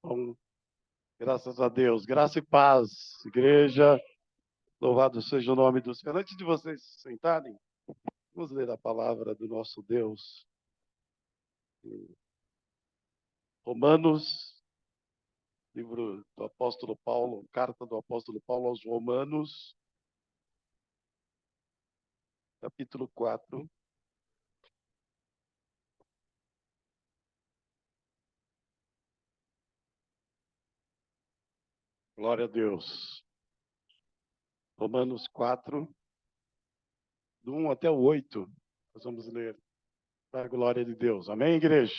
Bom, graças a Deus. Graça e paz, igreja. Louvado seja o nome do Senhor. Antes de vocês se sentarem, vamos ler a palavra do nosso Deus. Romanos, livro do apóstolo Paulo, carta do apóstolo Paulo aos Romanos, capítulo 4. Glória a Deus. Romanos 4, do 1 até o 8. Nós vamos ler para a glória de Deus. Amém, igreja?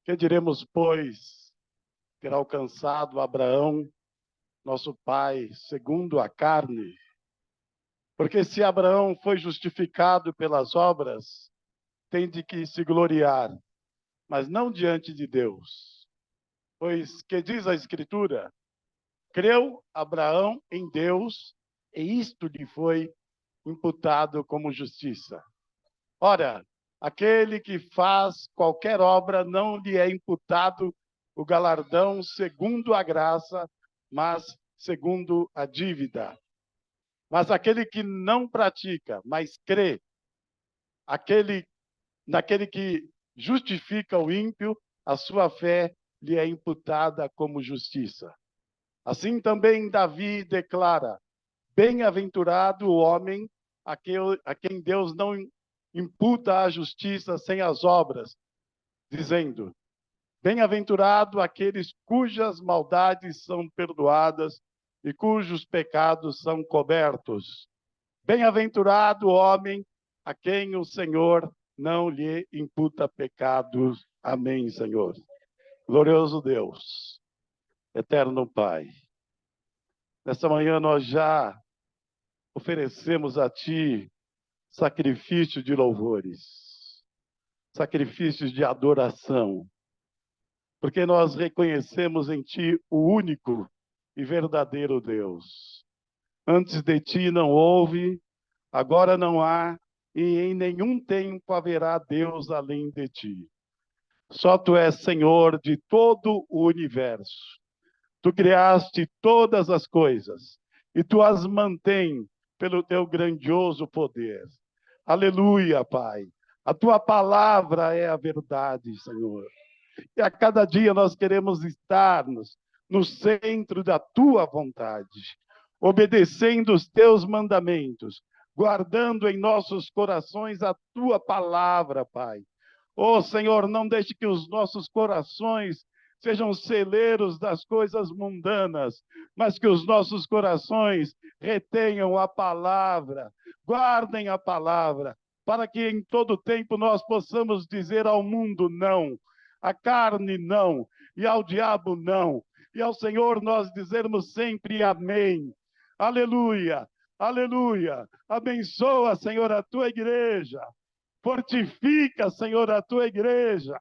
Que diremos, pois, ter alcançado Abraão, nosso pai, segundo a carne? Porque se Abraão foi justificado pelas obras, tem de que se gloriar, mas não diante de Deus. Pois que diz a Escritura: creu Abraão em Deus, e isto lhe foi imputado como justiça. Ora, aquele que faz qualquer obra não lhe é imputado o galardão segundo a graça, mas segundo a dívida. Mas aquele que não pratica, mas crê, naquele que justifica o ímpio, a sua fé lhe é imputada como justiça. Assim também Davi declara: bem-aventurado o homem a quem Deus não imputa a justiça sem as obras, dizendo: bem-aventurado aqueles cujas maldades são perdoadas e cujos pecados são cobertos. Bem-aventurado o homem a quem o Senhor não lhe imputa pecados. Amém, Senhor. Glorioso Deus, eterno Pai. Nesta manhã nós já oferecemos a Ti sacrifício de louvores, sacrifícios de adoração, porque nós reconhecemos em Ti o único e verdadeiro Deus. Antes de Ti não houve, agora não há, e em nenhum tempo haverá Deus além de Ti. Só Tu és Senhor de todo o universo. Tu criaste todas as coisas e Tu as mantém pelo Teu grandioso poder. Aleluia, Pai. A Tua palavra é a verdade, Senhor. E a cada dia nós queremos estar no centro da Tua vontade, obedecendo os Teus mandamentos, guardando em nossos corações a Tua palavra, Pai. Ô Senhor, não deixe que os nossos corações sejam celeiros das coisas mundanas, mas que os nossos corações retenham a palavra, guardem a palavra, para que em todo tempo nós possamos dizer ao mundo não, à carne não, e ao diabo não, e ao Senhor nós dizermos sempre amém. Aleluia, aleluia. Abençoa, Senhor, a tua igreja. Fortifica, Senhor, a tua igreja.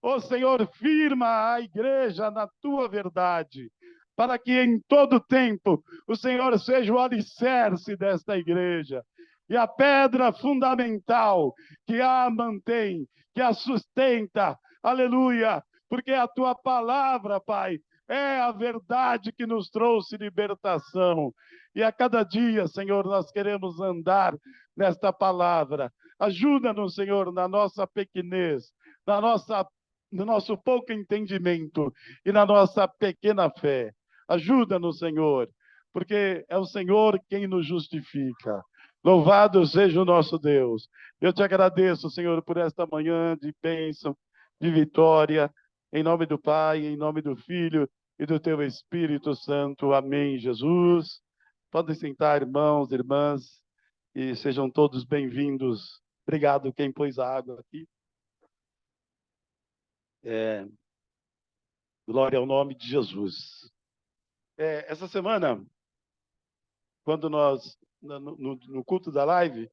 Ó Senhor, firma a igreja na tua verdade, para que em todo tempo o Senhor seja o alicerce desta igreja e a pedra fundamental que a mantém, que a sustenta. Aleluia, porque a tua palavra, Pai, é a verdade que nos trouxe libertação. E a cada dia, Senhor, nós queremos andar nesta palavra. Ajuda-nos, Senhor, na nossa pequenez, no nosso pouco entendimento e na nossa pequena fé. Ajuda-nos, Senhor, porque é o Senhor quem nos justifica. Louvado seja o nosso Deus. Eu te agradeço, Senhor, por esta manhã de bênção, de vitória, em nome do Pai, em nome do Filho e do teu Espírito Santo. Amém, Jesus. Podem sentar, irmãos, irmãs, e sejam todos bem-vindos. Obrigado quem pôs a água aqui. Glória ao nome de Jesus. Essa semana, quando nós, no culto da live,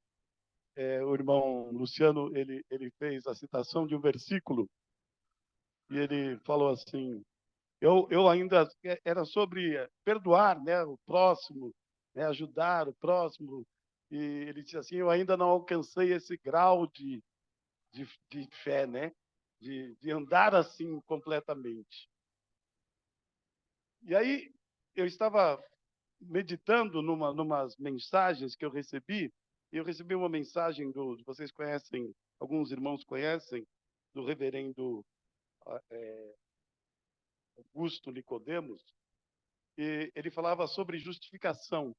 o irmão Luciano, ele fez a citação de um versículo, e ele falou assim, eu ainda, era sobre perdoar, né, o próximo, né, ajudar o próximo, e ele disse assim, eu ainda não alcancei esse grau de fé, né, de andar assim completamente. E aí, eu estava meditando numas mensagens que eu recebi, e eu recebi uma mensagem vocês conhecem, alguns irmãos conhecem, do reverendo Augusto Nicodemos, e ele falava sobre justificação.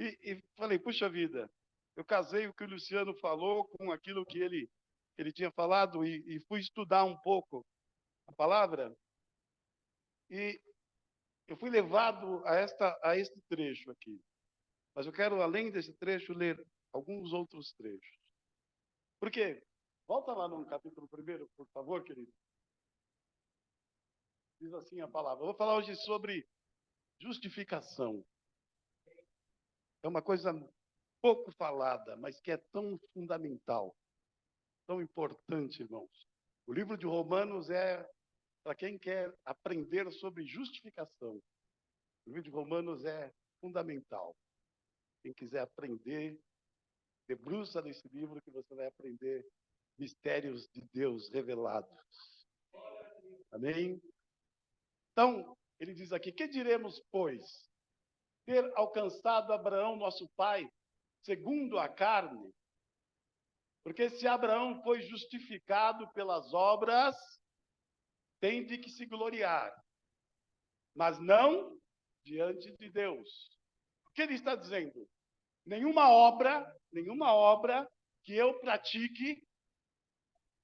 E falei, puxa vida, eu casei o que o Luciano falou com aquilo que ele tinha falado, e fui estudar um pouco a palavra, e eu fui levado a este trecho aqui. Mas eu quero, além desse trecho, ler alguns outros trechos. Por quê? Volta lá no capítulo 1, por favor, querido. Diz assim a palavra. Eu vou falar hoje sobre justificação. É uma coisa pouco falada, mas que é tão fundamental, tão importante, irmãos. O livro de Romanos é para quem quer aprender sobre justificação. O livro de Romanos é fundamental. Quem quiser aprender, debruça nesse livro que você vai aprender mistérios de Deus revelados. Amém? Então, ele diz aqui, que diremos, pois? Ter alcançado Abraão, nosso pai, segundo a carne? Porque se Abraão foi justificado pelas obras, tem de que se gloriar, mas não diante de Deus. O que ele está dizendo? Nenhuma obra que eu pratique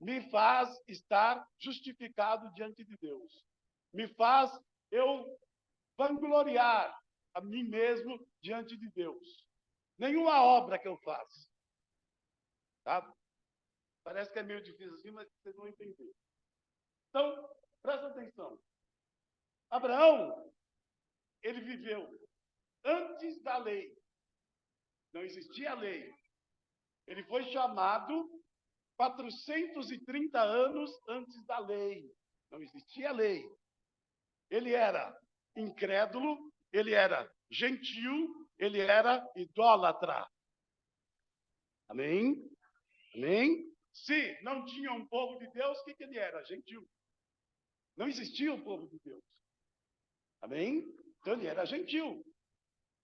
me faz estar justificado diante de Deus. Me faz eu vangloriar a mim mesmo diante de Deus. Nenhuma obra que eu faço. Tá? Parece que é meio difícil assim, mas vocês vão entender. Então, presta atenção. Abraão, ele viveu antes da lei. Não existia lei. Ele foi chamado 430 anos antes da lei. Não existia lei. Ele era incrédulo, ele era gentil, ele era idólatra. Amém? Amém? Se não tinha um povo de Deus, o que ele era? Gentil. Não existia um povo de Deus. Amém? Então ele era gentil.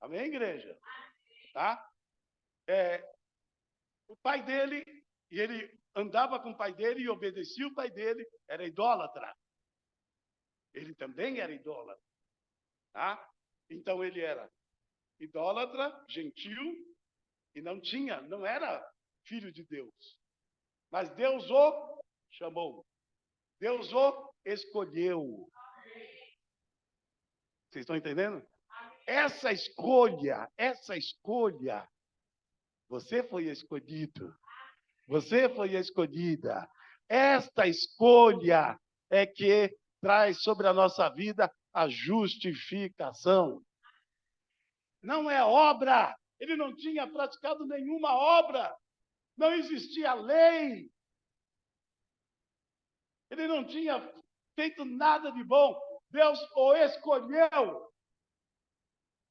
Amém, igreja? Tá? O pai dele, e ele andava com o pai dele e obedecia o pai dele, era idólatra. Ele também era idólatra. Tá? Então ele era idólatra, gentil, e não era filho de Deus. Mas Deus o chamou. Deus o escolheu. Vocês estão entendendo? Essa escolha, você foi escolhido. Você foi escolhida. Esta escolha é que traz sobre a nossa vida a justificação. Não é obra. Ele não tinha praticado nenhuma obra. Não existia lei. Ele não tinha feito nada de bom. Deus o escolheu.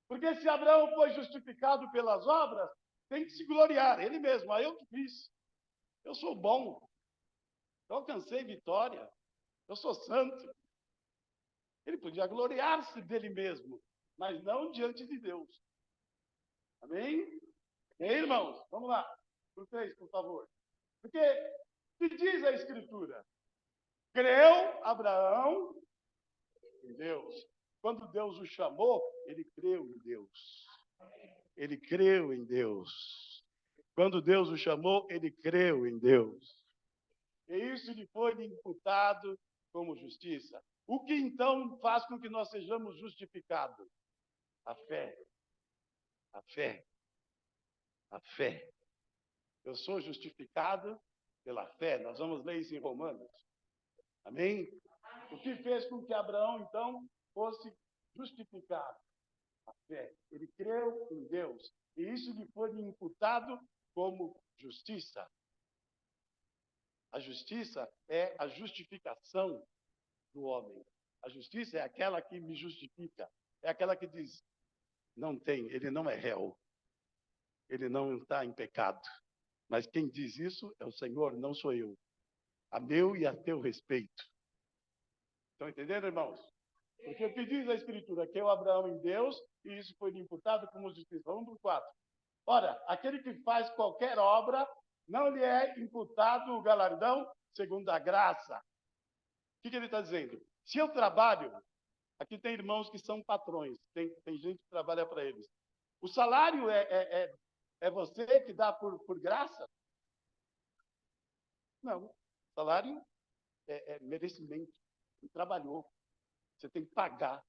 Porque se Abraão foi justificado pelas obras, tem que se gloriar. Ele mesmo, eu que fiz. Eu sou bom. Eu alcancei vitória. Eu sou santo. Ele podia gloriar-se dele mesmo, mas não diante de Deus. Amém? E aí, irmãos? Vamos lá. Por 3, por favor. Porque se diz a Escritura, creu Abraão em Deus. Quando Deus o chamou, ele creu em Deus. Ele creu em Deus. Quando Deus o chamou, ele creu em Deus. E isso lhe foi imputado como justiça. O que então faz com que nós sejamos justificados? A fé. A fé. A fé. Eu sou justificado pela fé. Nós vamos ler isso em Romanos. Amém? O que fez com que Abraão, então, fosse justificado? A fé. Ele creu em Deus. E isso lhe foi imputado como justiça. A justiça é a justificação do homem. A justiça é aquela que me justifica. É aquela que diz, não tem, ele não é réu. Ele não está em pecado. Mas quem diz isso é o Senhor, não sou eu. A meu e a teu respeito. Estão entendendo, irmãos? Porque o que diz a Escritura? Que o Abraão em Deus, e isso foi imputado como justiça. Vamos para o 4. Ora, aquele que faz qualquer obra, não lhe é imputado o galardão segundo a graça. O que ele está dizendo? Se eu trabalho, aqui tem irmãos que são patrões, tem gente que trabalha para eles. O salário é você que dá por graça? Não. O salário é merecimento. Você trabalhou. Você tem que pagar.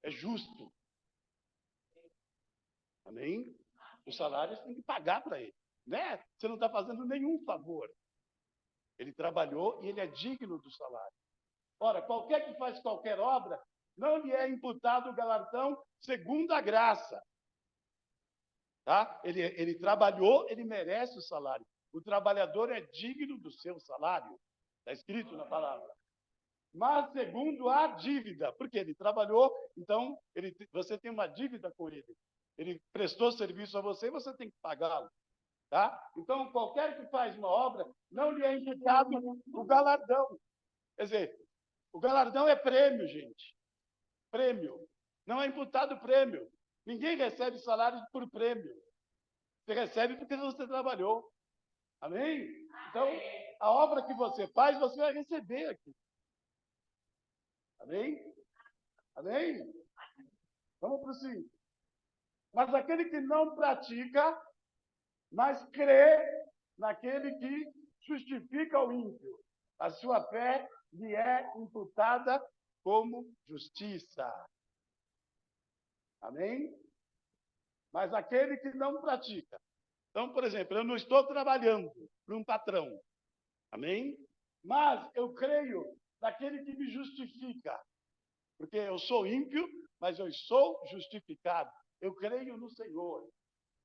É justo. Amém? O salário você tem que pagar para ele. Né? Você não está fazendo nenhum favor. Ele trabalhou e ele é digno do salário. Ora, qualquer que faz qualquer obra, não lhe é imputado o galardão segundo a graça. Tá? Ele trabalhou, ele merece o salário. O trabalhador é digno do seu salário. Está escrito na palavra. Mas segundo a dívida, porque ele trabalhou, então você tem uma dívida com ele. Ele prestou serviço a você e você tem que pagá-lo. Tá? Então, qualquer que faz uma obra, não lhe é imputado o galardão. Quer dizer, o galardão é prêmio, gente. Prêmio. Não é imputado prêmio. Ninguém recebe salário por prêmio. Você recebe porque você trabalhou. Amém? Então, a obra que você faz, você vai receber aqui. Amém? Amém? Vamos para o 5. Mas aquele que não pratica, mas crê naquele que justifica o ímpio, a sua fé lhe é imputada como justiça. Amém? Mas aquele que não pratica. Então, por exemplo, eu não estou trabalhando para um patrão. Amém? Mas eu creio naquele que me justifica. Porque eu sou ímpio, mas eu sou justificado. Eu creio no Senhor.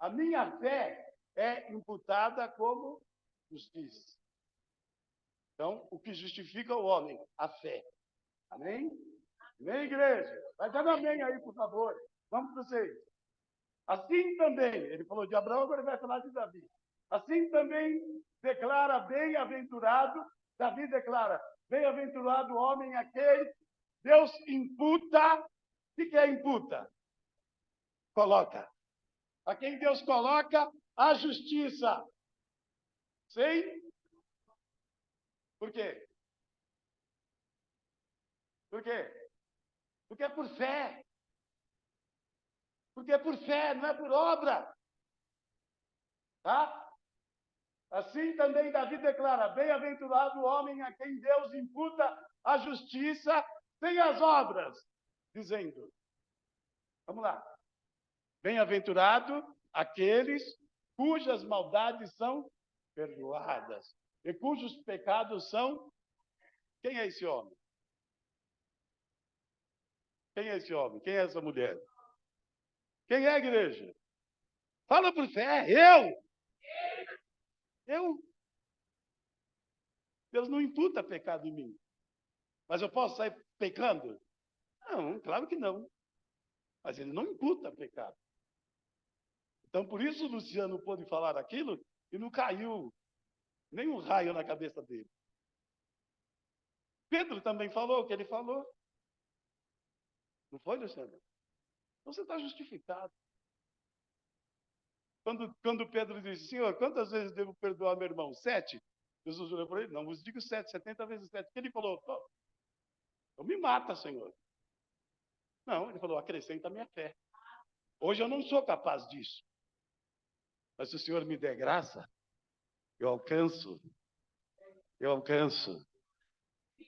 A minha fé é imputada como justiça. Então, o que justifica o homem? A fé. Amém? Amém, igreja? Vai dando amém aí, por favor. Vamos para o 6. Assim também, ele falou de Abraão, agora ele vai falar de Davi. Assim também declara bem-aventurado, Davi declara, bem-aventurado o homem a quem Deus imputa. O que é imputa? Coloca. A quem Deus coloca a justiça. Sim? Por quê? Por quê? Porque é por fé. Porque é por fé, não é por obra. Tá? Assim também Davi declara, bem-aventurado o homem a quem Deus imputa a justiça sem as obras, dizendo, vamos lá, bem-aventurado aqueles cujas maldades são perdoadas e cujos pecados são... Quem é esse homem? Quem é esse homem? Quem é essa mulher? Quem é a igreja? Fala por fé, eu. Deus não imputa pecado em mim. Mas eu posso sair pecando? Não, claro que não. Mas ele não imputa pecado. Então, por isso o Luciano pôde falar aquilo e não caiu nenhum raio na cabeça dele. Pedro também falou o que ele falou. Não foi, Luciano? Então você está justificado. Quando Pedro disse, Senhor, quantas vezes devo perdoar meu irmão? 7? Jesus olhou para ele, não vos digo 7, 70 vezes 7. Ele falou, então me mata, Senhor. Não, ele falou, acrescenta a minha fé. Hoje eu não sou capaz disso. Mas se o Senhor me der graça, eu alcanço. Eu alcanço.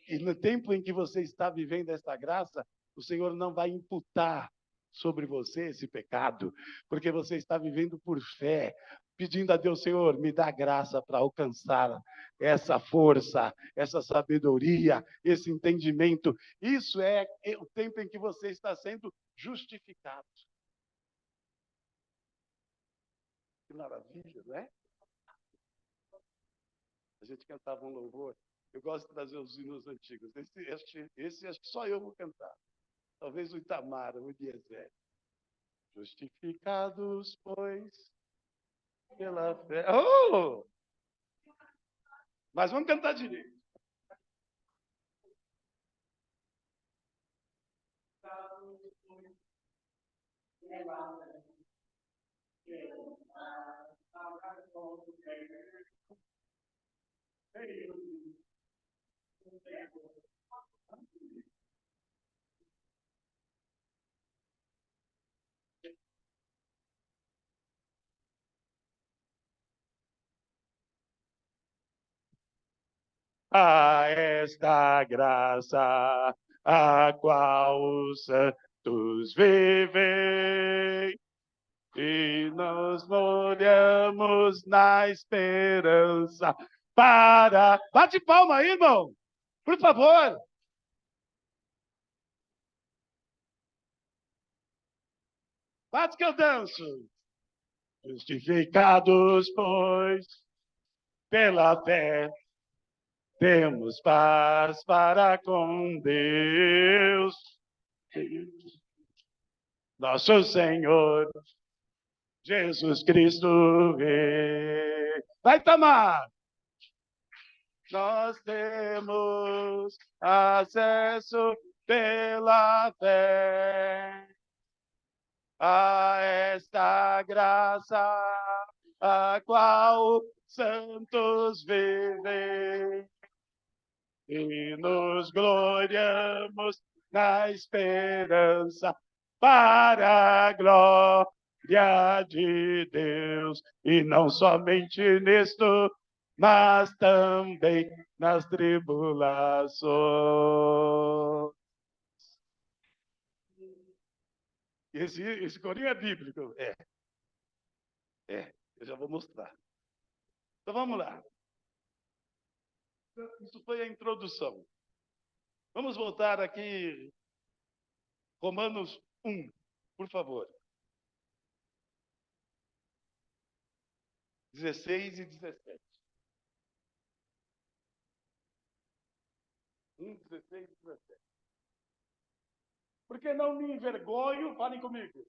E no tempo em que você está vivendo essa graça, o Senhor não vai imputar sobre você esse pecado, porque você está vivendo por fé, pedindo a Deus, Senhor, me dá graça para alcançar essa força, essa sabedoria, esse entendimento. Isso é o tempo em que você está sendo justificado. Que maravilha, não é? A gente cantava um louvor. Eu gosto de trazer os hinos antigos. Esse acho que só eu vou cantar. Talvez o Itamar, o Eliezer. Justificados, pois, pela fé. Oh! Mas vamos cantar direito. A esta graça a qual os santos vivem e nos molhamos na esperança para... Bate palma aí, irmão! Por favor! Bate que eu danço! Justificados, pois, pela fé, temos paz para com Deus, nosso Senhor, Jesus Cristo Rei. Vai, Tamar! Nós temos acesso pela fé a esta graça a qual santos vivem e nos gloriamos na esperança para a glória de Deus, e não somente nisto, mas também nas tribulações. Esse corinho é bíblico. Eu já vou mostrar. Então vamos lá. Isso foi a introdução. Vamos voltar aqui, Romanos 1, por favor. 16 e 17. 1, 16 e 17. Porque não me envergonho, falem comigo,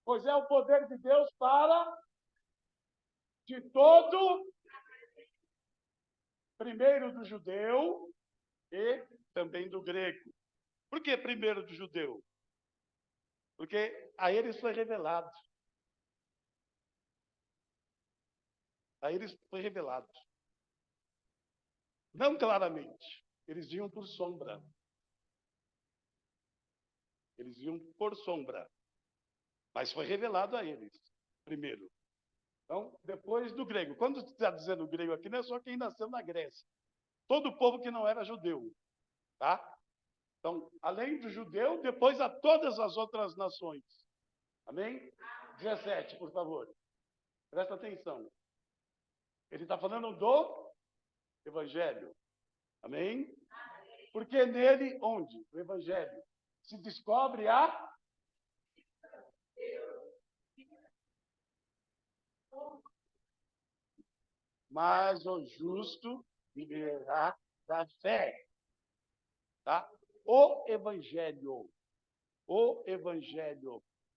pois é o poder de Deus para de todo, primeiro do judeu e também do grego. Por que primeiro do judeu? Porque a eles foi revelado. A eles foi revelado. Não claramente. Eles viam por sombra. Eles viam por sombra. Mas foi revelado a eles, primeiro. Então, depois do grego. Quando está dizendo grego aqui, não é só quem nasceu na Grécia. Todo o povo que não era judeu. Tá? Então, além do judeu, depois a todas as outras nações. Amém? 17, por favor. Presta atenção. Ele está falando do Evangelho. Amém? Porque nele, onde? O Evangelho. Se descobre a... Mas o justo viverá da fé. Tá? O Evangelho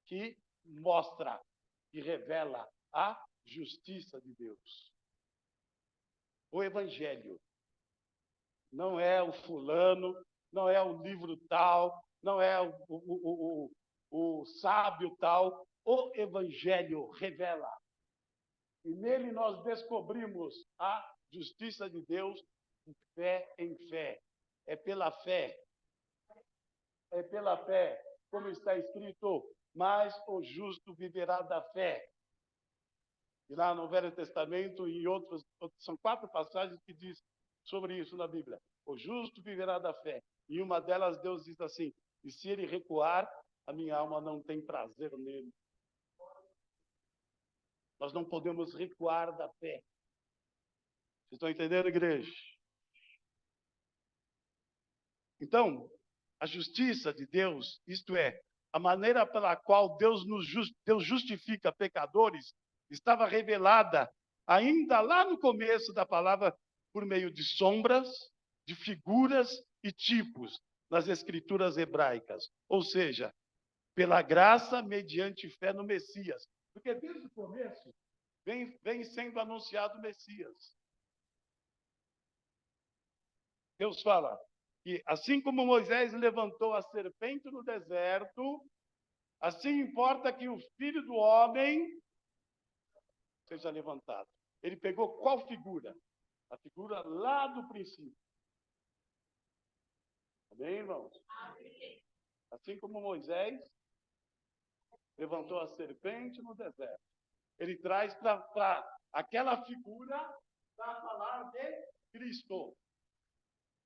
que mostra e revela a justiça de Deus. O Evangelho. Não é o fulano, não é o livro tal, não é o sábio tal. O Evangelho revela. E nele nós descobrimos a justiça de Deus de fé em fé. É pela fé. É pela fé, como está escrito, mas o justo viverá da fé. E lá no Velho Testamento e outros, são 4 passagens que diz sobre isso na Bíblia. O justo viverá da fé. E uma delas Deus diz assim, e se ele recuar, a minha alma não tem prazer nele. Nós não podemos recuar da fé. Vocês estão entendendo, igreja? Então, a justiça de Deus, isto é, a maneira pela qual Deus justifica pecadores, estava revelada ainda lá no começo da palavra por meio de sombras, de figuras e tipos nas escrituras hebraicas. Ou seja, pela graça mediante fé no Messias. Porque desde o começo vem sendo anunciado o Messias. Deus fala, que assim como Moisés levantou a serpente no deserto, assim importa que o Filho do Homem seja levantado. Ele pegou qual figura? A figura lá do princípio. Amém, irmãos? Assim como Moisés levantou a serpente no deserto, ele traz para aquela figura para falar de Cristo.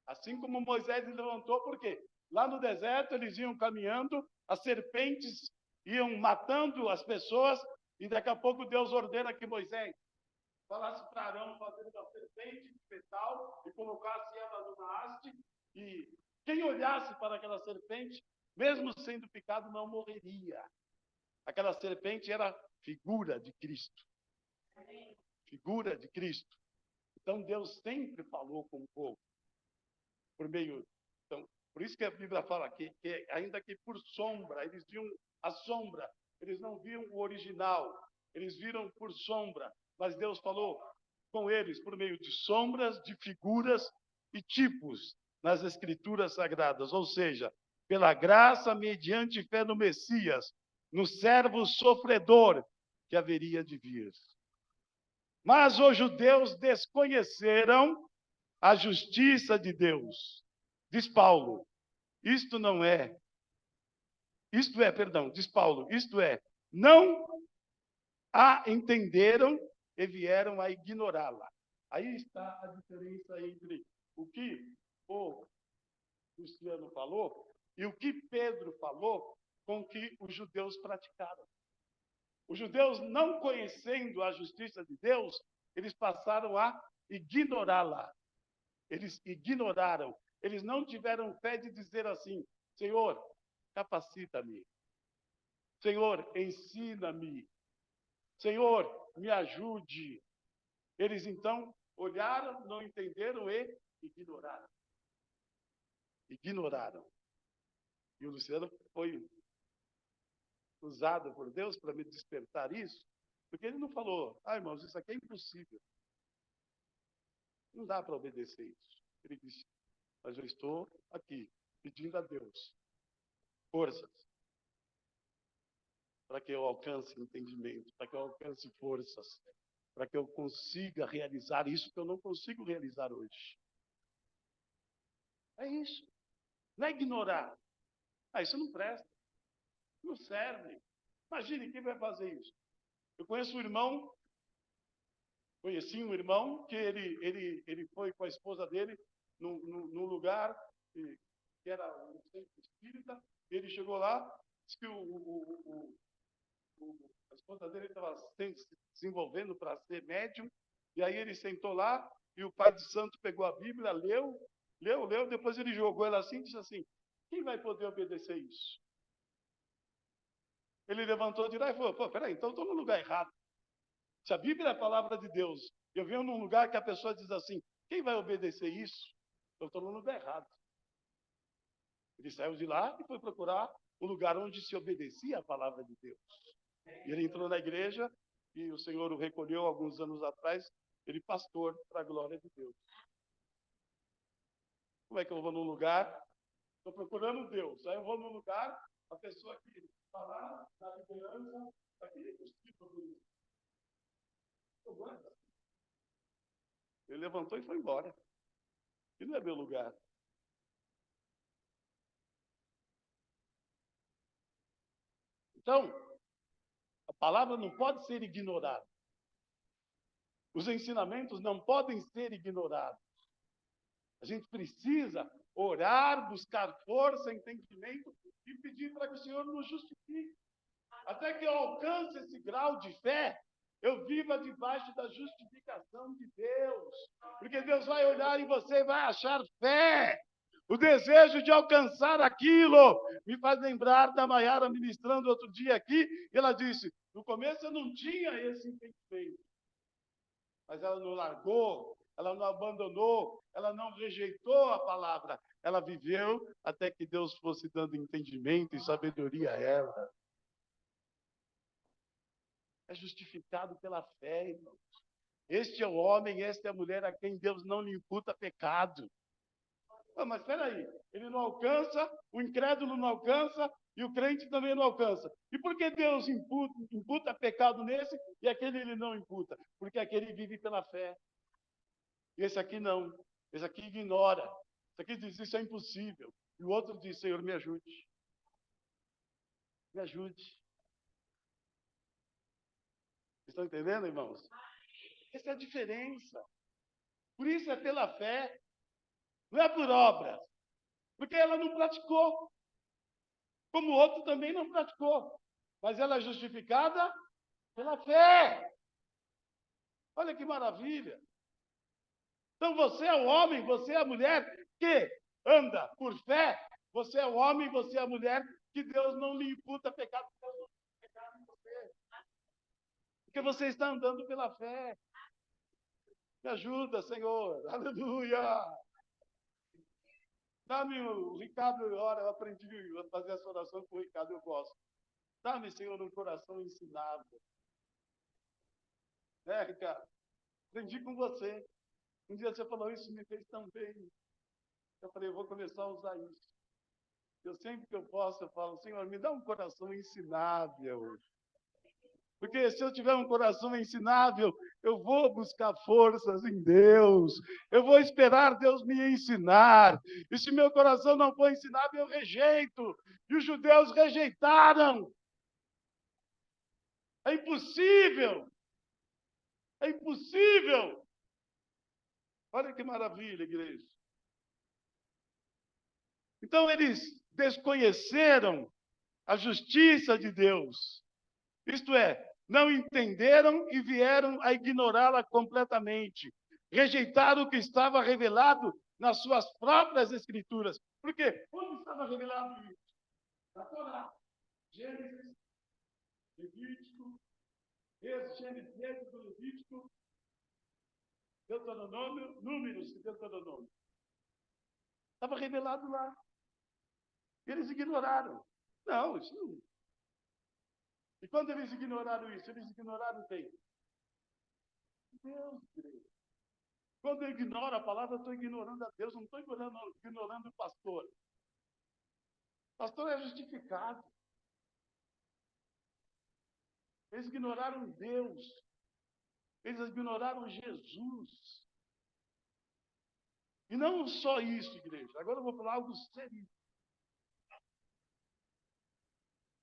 Assim como Moisés levantou, porque lá no deserto eles iam caminhando, as serpentes iam matando as pessoas, e daqui a pouco Deus ordena que Moisés falasse para Arão fazer uma serpente de metal e colocasse ela numa haste, e quem olhasse para aquela serpente, mesmo sendo picado, não morreria. Aquela serpente era figura de Cristo. Figura de Cristo. Então Deus sempre falou com o povo por meio. Então, por isso que a Bíblia fala que ainda que por sombra, eles viam a sombra, eles não viam o original, eles viram por sombra, mas Deus falou com eles por meio de sombras, de figuras e tipos nas Escrituras Sagradas, ou seja, pela graça mediante fé no Messias, no servo sofredor que haveria de vir. Mas os judeus desconheceram a justiça de Deus. Diz Paulo, diz Paulo, não a entenderam e vieram a ignorá-la. Aí está a diferença entre o que o Cristiano falou e o que Pedro falou com o que os judeus praticaram. Os judeus, não conhecendo a justiça de Deus, eles passaram a ignorá-la. Eles ignoraram. Eles não tiveram fé de dizer assim: Senhor, capacita-me. Senhor, ensina-me. Senhor, me ajude. Eles então olharam, não entenderam e ignoraram. Ignoraram. E o Luciano foi usado por Deus para me despertar isso, porque ele não falou: irmãos, isso aqui é impossível. Não dá para obedecer isso. Ele disse: mas eu estou aqui, pedindo a Deus forças, para que eu alcance entendimento, para que eu alcance forças, para que eu consiga realizar isso que eu não consigo realizar hoje. É isso. Não é ignorar. Isso não presta. Não serve. Imagine quem vai fazer isso. Eu conheci um irmão que ele foi com a esposa dele num lugar que era um centro espírita. Ele chegou lá, disse que a esposa dele estava se desenvolvendo para ser médium, e aí ele sentou lá, e o pai de santo pegou a Bíblia, leu, depois ele jogou ela assim e disse assim: quem vai poder obedecer isso? Ele levantou de lá e falou: peraí, então estou no lugar errado. Se a Bíblia é a palavra de Deus, eu venho num lugar que a pessoa diz assim: quem vai obedecer isso? Eu estou no lugar errado. Ele saiu de lá e foi procurar o lugar onde se obedecia a palavra de Deus. E ele entrou na igreja e o Senhor o recolheu alguns anos atrás, ele pastor para a glória de Deus. Como é que eu vou num lugar? Estou procurando Deus. Aí eu vou num lugar, a pessoa que está lá na liderança, aquele impossível por isso. Ele levantou e foi embora. E não é meu lugar. Então, a palavra não pode ser ignorada. Os ensinamentos não podem ser ignorados. A gente precisa orar, buscar força, entendimento e pedir para que o Senhor nos justifique. Até que eu alcance esse grau de fé, eu viva debaixo da justificação de Deus. Porque Deus vai olhar em você e vai achar fé. O desejo de alcançar aquilo me faz lembrar da Maiara ministrando outro dia aqui, e ela disse: no começo eu não tinha esse entendimento, mas ela não largou, ela não abandonou, ela não rejeitou a palavra, ela viveu até que Deus fosse dando entendimento e sabedoria a ela. É justificado pela fé, irmãos. Este é o homem, esta é a mulher a quem Deus não lhe imputa pecado. Ah, mas espera aí, ele não alcança, o incrédulo não alcança e o crente também não alcança. E por que Deus imputa pecado nesse e aquele ele não imputa? Porque aquele vive pela fé. E esse aqui não. Esse aqui ignora. Esse aqui diz, isso é impossível. E o outro diz, Senhor, me ajude. Me ajude. Estão entendendo, irmãos? Essa é a diferença. Por isso é pela fé, não é por obras. Porque ela não praticou. Como o outro também não praticou. Mas ela é justificada pela fé. Olha que maravilha. Então você é o homem, você é a mulher que anda por fé. Você é o homem, você é a mulher que Deus não lhe imputa pecado. Deus não imputa pecado em você. Porque você está andando pela fé. Me ajuda, Senhor. Aleluia. Dá-me o Ricardo, ora, eu aprendi a fazer essa oração com o Ricardo, eu gosto. Dá-me, Senhor, um coração ensinável. Né, Ricardo? Aprendi com você. Um dia você falou isso, me fez tão bem. Eu falei, eu vou começar a usar isso. Eu sempre que eu posso, eu falo, Senhor, me dá um coração ensinável. Porque se eu tiver um coração ensinável, eu vou buscar forças em Deus. Eu vou esperar Deus me ensinar. E se meu coração não for ensinável, eu rejeito. E os judeus rejeitaram. É impossível. É impossível. Olha que maravilha, igreja. Então, eles desconheceram a justiça de Deus. Isto é, não entenderam e vieram a ignorá-la completamente. Rejeitaram o que estava revelado nas suas próprias escrituras. Por quê? Onde estava revelado isso? Na Torá. Gênesis, Levítico, Gênesis, Levítico, Deuteronômio, Números e Deuteronômio. Estava revelado lá. Eles ignoraram. Não, isso não. E quando eles ignoraram isso, eles ignoraram quem? Deus, Deus. Quando eu ignoro a palavra, eu estou ignorando a Deus, não estou ignorando o pastor. O pastor é justificado. Eles ignoraram Deus. Eles ignoraram Jesus. E não só isso, igreja. Agora eu vou falar algo sério.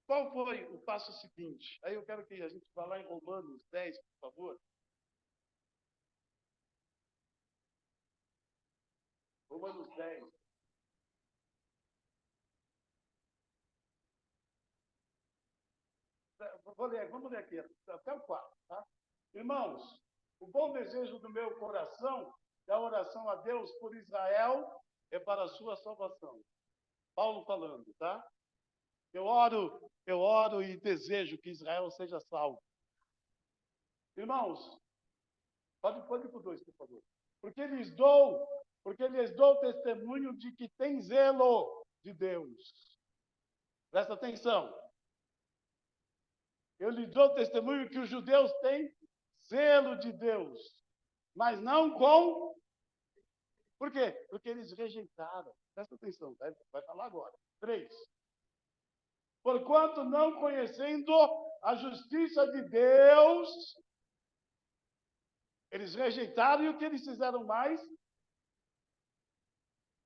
Qual foi o passo seguinte? Aí eu quero que a gente vá lá em Romanos 10, por favor. Romanos 10. Vamos ler aqui, até o 4, tá? Irmãos, o bom desejo do meu coração é a oração a Deus por Israel é para a sua salvação. Paulo falando, tá? Eu oro e desejo que Israel seja salvo. Irmãos, pode ir para o 2, por favor. Porque lhes dou testemunho de que tem zelo de Deus. Presta atenção. Eu lhe dou testemunho que os judeus têm zelo de Deus, mas não com... Por quê? Porque eles rejeitaram. Presta atenção, vai falar agora. 3. Porquanto não conhecendo a justiça de Deus, eles rejeitaram e o que eles fizeram mais?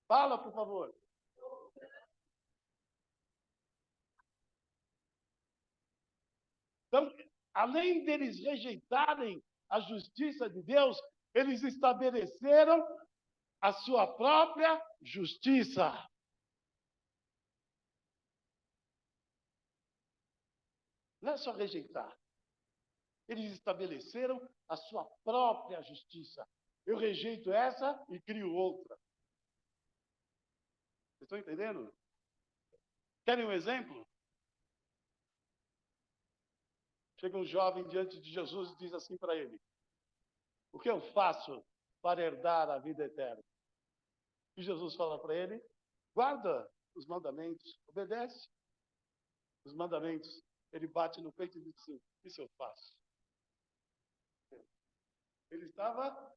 Fala, por favor. Então, além deles rejeitarem a justiça de Deus, eles estabeleceram a sua própria justiça. Não é só rejeitar. Eles estabeleceram a sua própria justiça. Eu rejeito essa e crio outra. Vocês estão entendendo? Querem um exemplo? Chega um jovem diante de Jesus e diz assim para ele: o que eu faço para herdar a vida eterna? E Jesus fala para ele: guarda os mandamentos, obedece os mandamentos. Ele bate no peito e diz assim: isso eu faço. Ele estava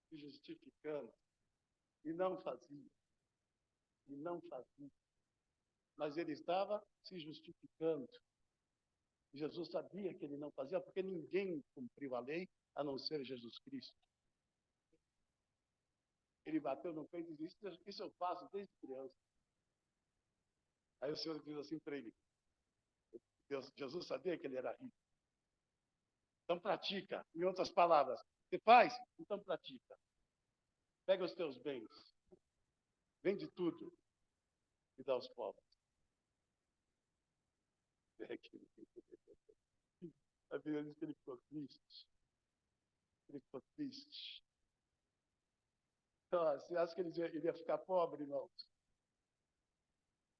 se justificando e não fazia. e não fazia. Mas ele estava se justificando. Jesus sabia que ele não fazia, porque ninguém cumpriu a lei, a não ser Jesus Cristo. Ele bateu no peito e disse, isso eu faço desde criança. Aí o Senhor diz assim para ele, Jesus sabia que ele era rico. Então pratica. Em outras palavras, você faz? Então pratica. Pega os teus bens, vende tudo e dá aos pobres. A Bíblia diz que ele ficou triste. Ele ficou triste. Então, você acha que ele iria ficar pobre, irmãos?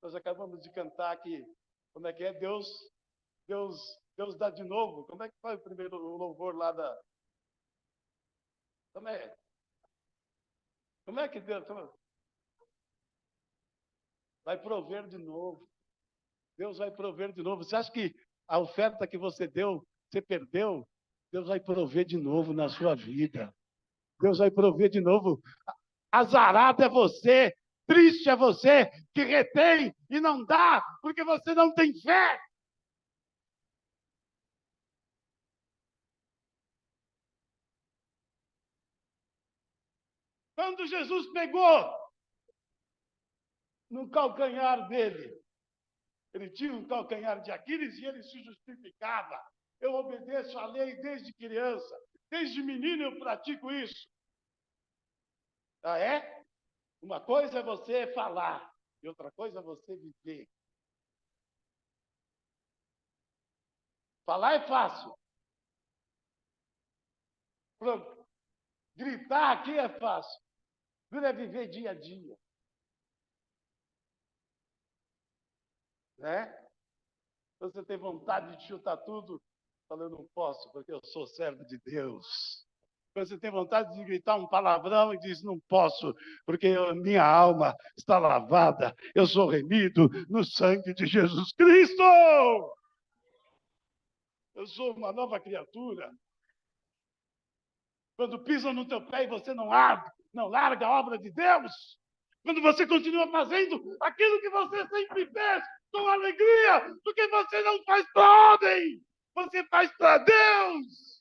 Nós acabamos de cantar aqui. Como é que é? Deus dá de novo. Como é que foi o primeiro louvor lá da... Como é que Deus... Vai prover de novo. Deus vai prover de novo. Você acha que a oferta que você deu, você perdeu? Deus vai prover de novo na sua vida. Deus vai prover de novo. Azarado é você, triste é você que retém e não dá, porque você não tem fé. Quando Jesus pegou no calcanhar dele, ele tinha um calcanhar de Aquiles e ele se justificava. Eu obedeço à lei desde criança, desde menino eu pratico isso. Ah, é? Uma coisa é você falar e outra coisa é você viver. Falar é fácil. Pronto. Gritar aqui é fácil. Tudo é viver dia a dia. Né? Você tem vontade de chutar tudo, falando, não posso, porque eu sou servo de Deus. Você tem vontade de gritar um palavrão e diz, não posso, porque minha alma está lavada, eu sou remido no sangue de Jesus Cristo. Eu sou uma nova criatura. Quando pisam no teu pé e você não larga a obra de Deus, quando você continua fazendo aquilo que você sempre fez, com alegria, porque você não faz para homem, você faz para Deus.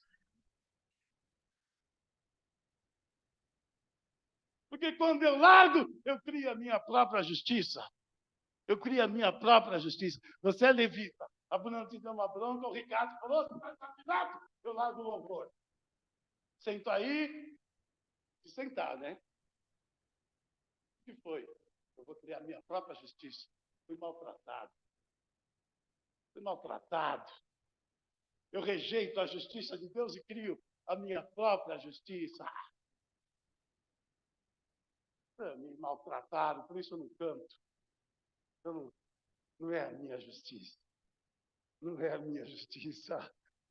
Porque quando eu largo, eu crio a minha própria justiça. Eu crio a minha própria justiça. Você é levita. A Bruna te deu uma bronca, o Ricardo falou, você vai estar afinado, eu largo o louvor. Sento aí, e sentar, né? O que foi? Eu vou criar a minha própria justiça. Fui maltratado. Fui maltratado. Eu rejeito a justiça de Deus e crio a minha própria justiça. Me maltrataram, por isso eu não canto. Não é a minha justiça. Não é a minha justiça.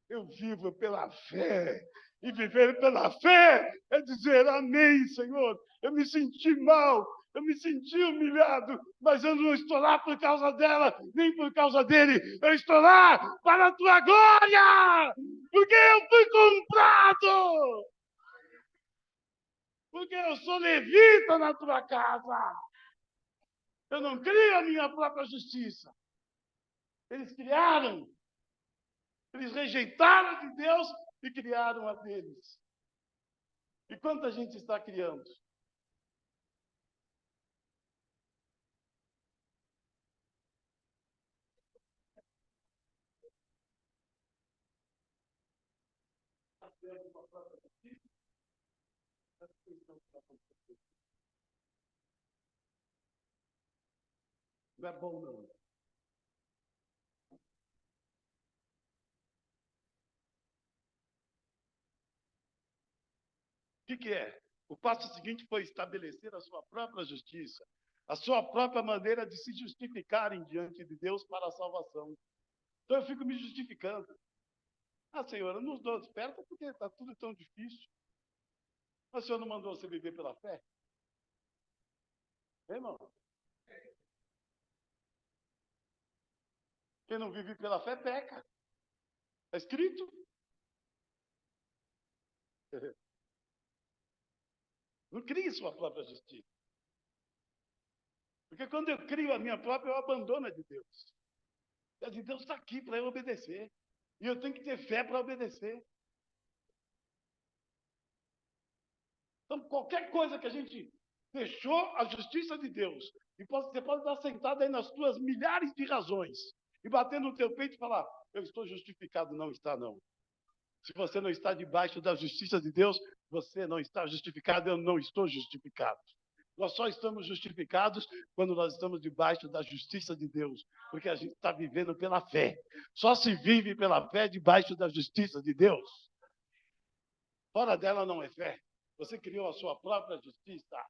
Eu vivo pela fé. E viver pela fé é dizer amém, Senhor. Eu me senti mal, eu me senti humilhado, mas eu não estou lá por causa dela, nem por causa dele. Eu estou lá para a tua glória, porque eu fui comprado. Porque eu sou levita na tua casa. Eu não crio a minha própria justiça. Eles criaram. Eles rejeitaram de Deus e criaram a deles. E quanta gente está criando? Não é bom, não. O que é? O passo seguinte foi estabelecer a sua própria justiça, a sua própria maneira de se justificarem diante de Deus para a salvação. Então eu fico me justificando. Ah, Senhor, eu não dou desperta porque está tudo tão difícil. Mas o Senhor não mandou você viver pela fé? Irmão, quem não vive pela fé peca. Está escrito. Não crie sua própria justiça. Porque quando eu crio a minha própria, eu abandono a de Deus. A de Deus está aqui para eu obedecer. E eu tenho que ter fé para obedecer. Então, qualquer coisa que a gente deixou a justiça de Deus, e você pode estar sentado aí nas suas milhares de razões, e bater no teu peito e falar, eu estou justificado. Não está, não. Se você não está debaixo da justiça de Deus, você não está justificado, eu não estou justificado. Nós só estamos justificados quando nós estamos debaixo da justiça de Deus, porque a gente está vivendo pela fé. Só se vive pela fé debaixo da justiça de Deus. Fora dela não é fé. Você criou a sua própria justiça.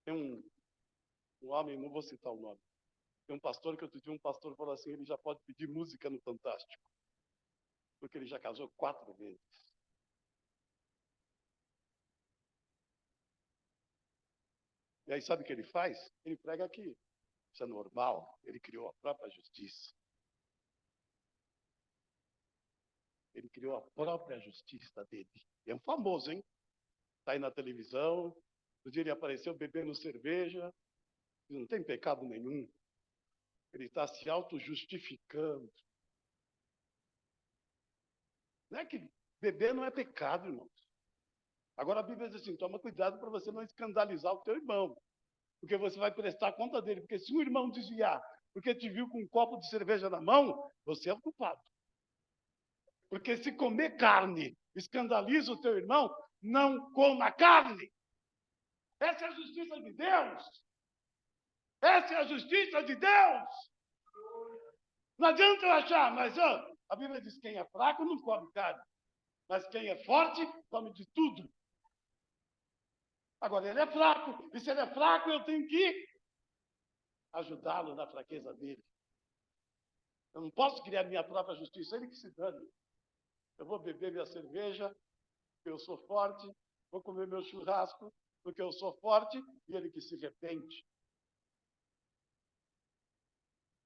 Tem um homem, não vou citar o nome, tem um pastor que outro dia um pastor falou assim, ele já pode pedir música no Fantástico, porque ele já casou 4 vezes. E aí sabe o que ele faz? Ele prega aqui. Isso é normal. Ele criou a própria justiça. Ele criou a própria justiça dele. E é um famoso, hein? Está aí na televisão. No dia ele apareceu bebendo cerveja. Não tem pecado nenhum. Ele está se auto-justificando. Não é que beber não é pecado, irmãos. Agora a Bíblia diz assim, toma cuidado para você não escandalizar o teu irmão. Porque você vai prestar conta dele. Porque se um irmão desviar, porque te viu com um copo de cerveja na mão, você é o culpado. Porque se comer carne escandaliza o teu irmão, não coma carne. Essa é a justiça de Deus. Essa é a justiça de Deus. Não adianta eu achar, mas a Bíblia diz que quem é fraco não come carne. Mas quem é forte, come de tudo. Agora, ele é fraco. E se ele é fraco, eu tenho que ajudá-lo na fraqueza dele. Eu não posso criar minha própria justiça. Ele que se dane. Eu vou beber minha cerveja, porque eu sou forte. Vou comer meu churrasco, porque eu sou forte. E ele que se arrepende.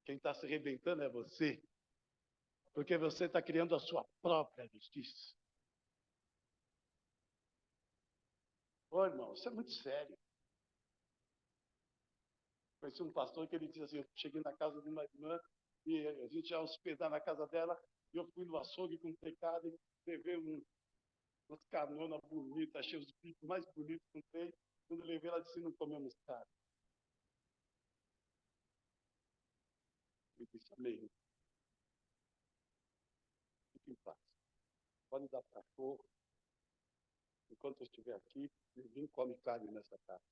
Quem está se arrebentando é você. Porque você está criando a sua própria justiça. Ô, irmão, isso é muito sério. Conheci um pastor que ele disse assim, eu cheguei na casa de uma irmã e a gente ia hospedar na casa dela e eu fui no açougue com pecado e levei umas canonas bonitas, achei os bicos mais bonitos que tem. Quando eu levei, ela disse, não comemos carne. Eu disse, amém. Fique em paz. Pode dar para cachorro. Enquanto eu estiver aqui, ninguém come carne nessa casa.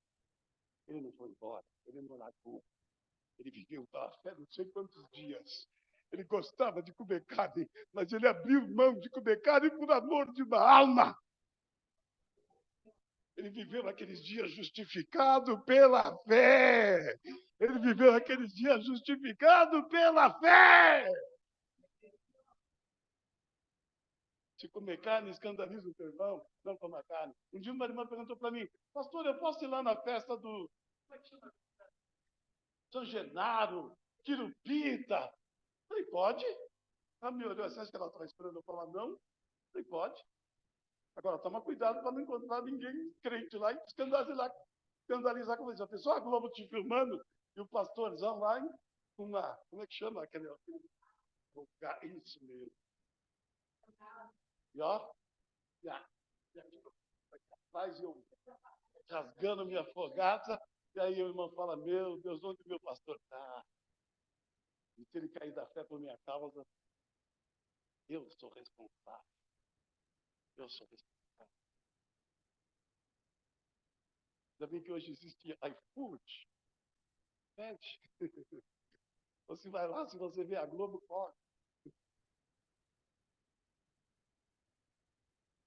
Ele não foi embora, ele não largou. Ele viveu a fé não sei quantos dias. Ele gostava de comer carne, mas ele abriu mão de comer carne por amor de uma alma. Ele viveu aqueles dias justificado pela fé. Ele viveu aqueles dias justificado pela fé. Se comer carne, escandaliza o teu irmão, não coma carne. Um dia uma irmã perguntou para mim, pastor, eu posso ir lá na festa do São Genaro, Quirupita? Eu falei, pode. Ela me olhou assim, acho que ela estava esperando eu falar não. Eu falei, pode. Agora, toma cuidado para não encontrar ninguém crente lá e escandalizar com você. A pessoa, a Globo te filmando e o pastorzão lá em uma, como é que chama aquele lugar? Isso mesmo. E ó, e aqui atrás eu rasgando minha fogata, e aí o irmão fala, meu Deus, onde meu pastor está? E se ele cair da fé por minha causa, eu sou responsável. Eu sou responsável. Ainda bem que hoje existe iFood. Pede. Você vai lá, se você vê a Globo, corre.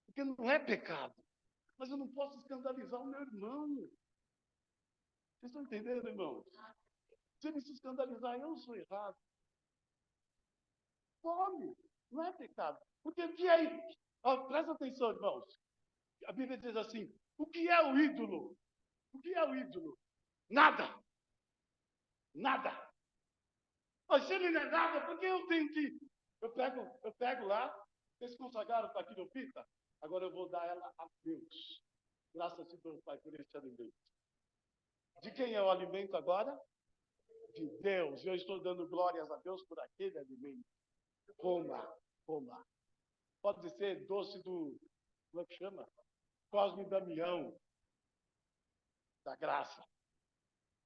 Porque não é pecado. Mas eu não posso escandalizar o meu irmão. Vocês estão entendendo, irmão? Se ele se escandalizar, eu sou errado. Come. Não é pecado. Porque o que é... presta atenção, irmãos. A Bíblia diz assim, o que é o ídolo? O que é o ídolo? Nada. Nada. Mas se ele não é nada, por que eu tenho que... Eu pego lá, vocês consagraram para aquilo pita? Agora eu vou dar ela a Deus. Graças a Deus, Pai, por este alimento. De quem é o alimento agora? De Deus. Eu estou dando glórias a Deus por aquele alimento. Coma, coma. Pode ser doce do, como é que chama? Cosme e Damião, da graça.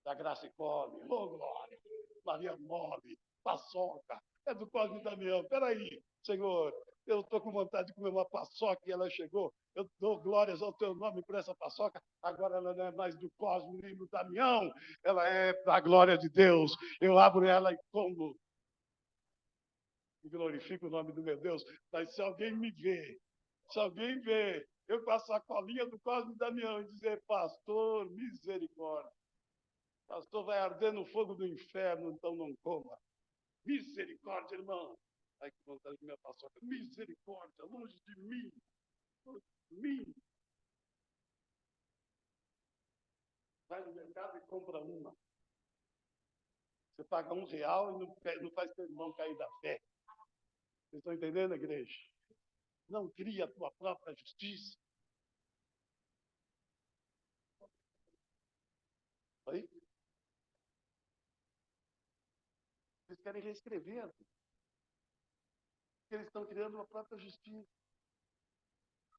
Da graça e come. Oh, glória. Maria mole, paçoca. É do Cosme e Damião. Peraí, Senhor, eu estou com vontade de comer uma paçoca e ela chegou. Eu dou glórias ao teu nome por essa paçoca. Agora ela não é mais do Cosme nem do Damião. Ela é da glória de Deus. Eu abro ela e como. E glorifico o nome do meu Deus. Mas se alguém me vê, eu com a sacolinha do Cosme e Damião e dizer, pastor, misericórdia. Pastor, vai arder no fogo do inferno, então não coma. Misericórdia, irmão. Ai, que vontade de comer a paçoca. Misericórdia, longe de mim. Longe de mim. Vai no mercado e compra uma. Você paga R$ 1 e não faz teu irmão cair da fé. Vocês estão entendendo, igreja? Não cria a tua própria justiça. Aí, eles querem reescrever. Porque eles estão criando uma própria justiça.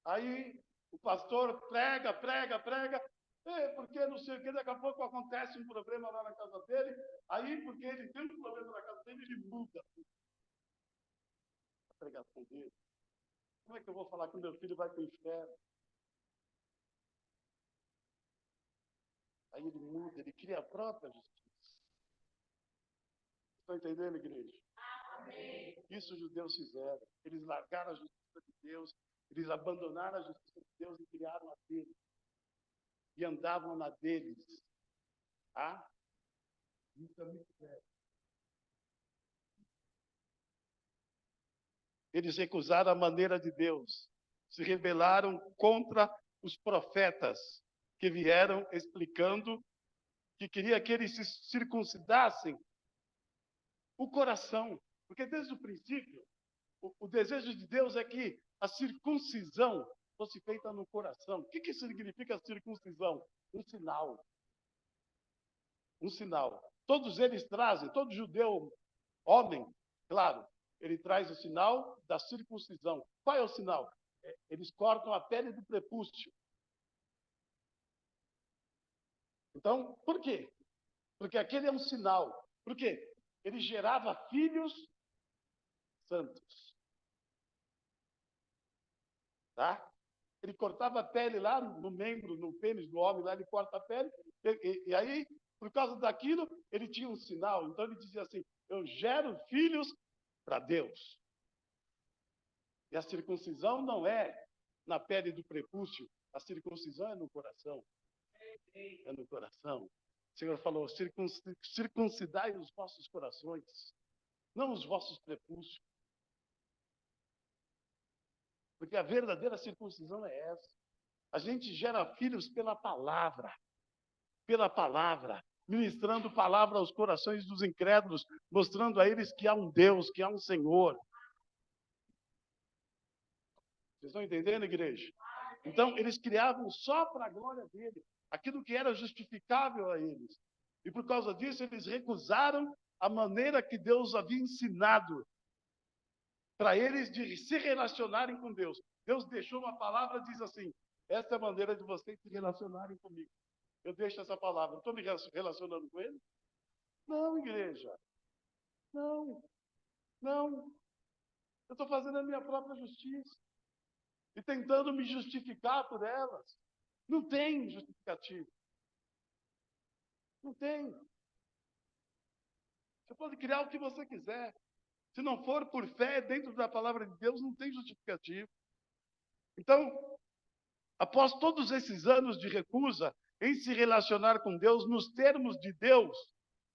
Aí o pastor prega, porque não sei o que, daqui a pouco acontece um problema lá na casa dele, aí porque ele tem um problema na casa dele, ele muda a pregação dele. Como é que eu vou falar que meu filho vai para o inferno? Aí ele muda, ele cria a própria justiça. Estão entendendo, igreja? Isso os judeus fizeram. Eles largaram a justiça de Deus, eles abandonaram a justiça de Deus e criaram a deles. E andavam na deles. Ah? Isso é muito sério. Eles recusaram a maneira de Deus. Se rebelaram contra os profetas que vieram explicando que queria que eles se circuncidassem o coração. Porque desde o princípio, o desejo de Deus é que a circuncisão fosse feita no coração. O que significa circuncisão? Um sinal. Um sinal. Todos eles trazem, todo judeu, homem, claro, ele traz o sinal da circuncisão. Qual é o sinal? Eles cortam a pele do prepúcio. Então, por quê? Porque aquele é um sinal. Por quê? Ele gerava filhos santos. Tá? Ele cortava a pele lá no membro, no pênis do homem, lá ele corta a pele, e aí, por causa daquilo, ele tinha um sinal. Então ele dizia assim, eu gero filhos para Deus. E a circuncisão não é na pele do prepúcio, a circuncisão é no coração. É no coração. O Senhor falou, circuncidai os vossos corações, não os vossos prepúcios. Porque a verdadeira circuncisão é essa. A gente gera filhos pela palavra, ministrando palavra aos corações dos incrédulos, mostrando a eles que há um Deus, que há um Senhor. Vocês estão entendendo, igreja? Então, eles criavam só para a glória dele, aquilo que era justificável a eles. E por causa disso, eles recusaram a maneira que Deus havia ensinado para eles de se relacionarem com Deus. Deus deixou uma palavra e diz assim, essa é a maneira de vocês se relacionarem comigo. Eu deixo essa palavra. Estou me relacionando com ele? Não, igreja. Não. Não. Eu estou fazendo a minha própria justiça. E tentando me justificar por elas. Não tem justificativo. Não tem. Você pode criar o que você quiser. Se não for por fé dentro da palavra de Deus, não tem justificativo. Então, após todos esses anos de recusa em se relacionar com Deus, nos termos de Deus,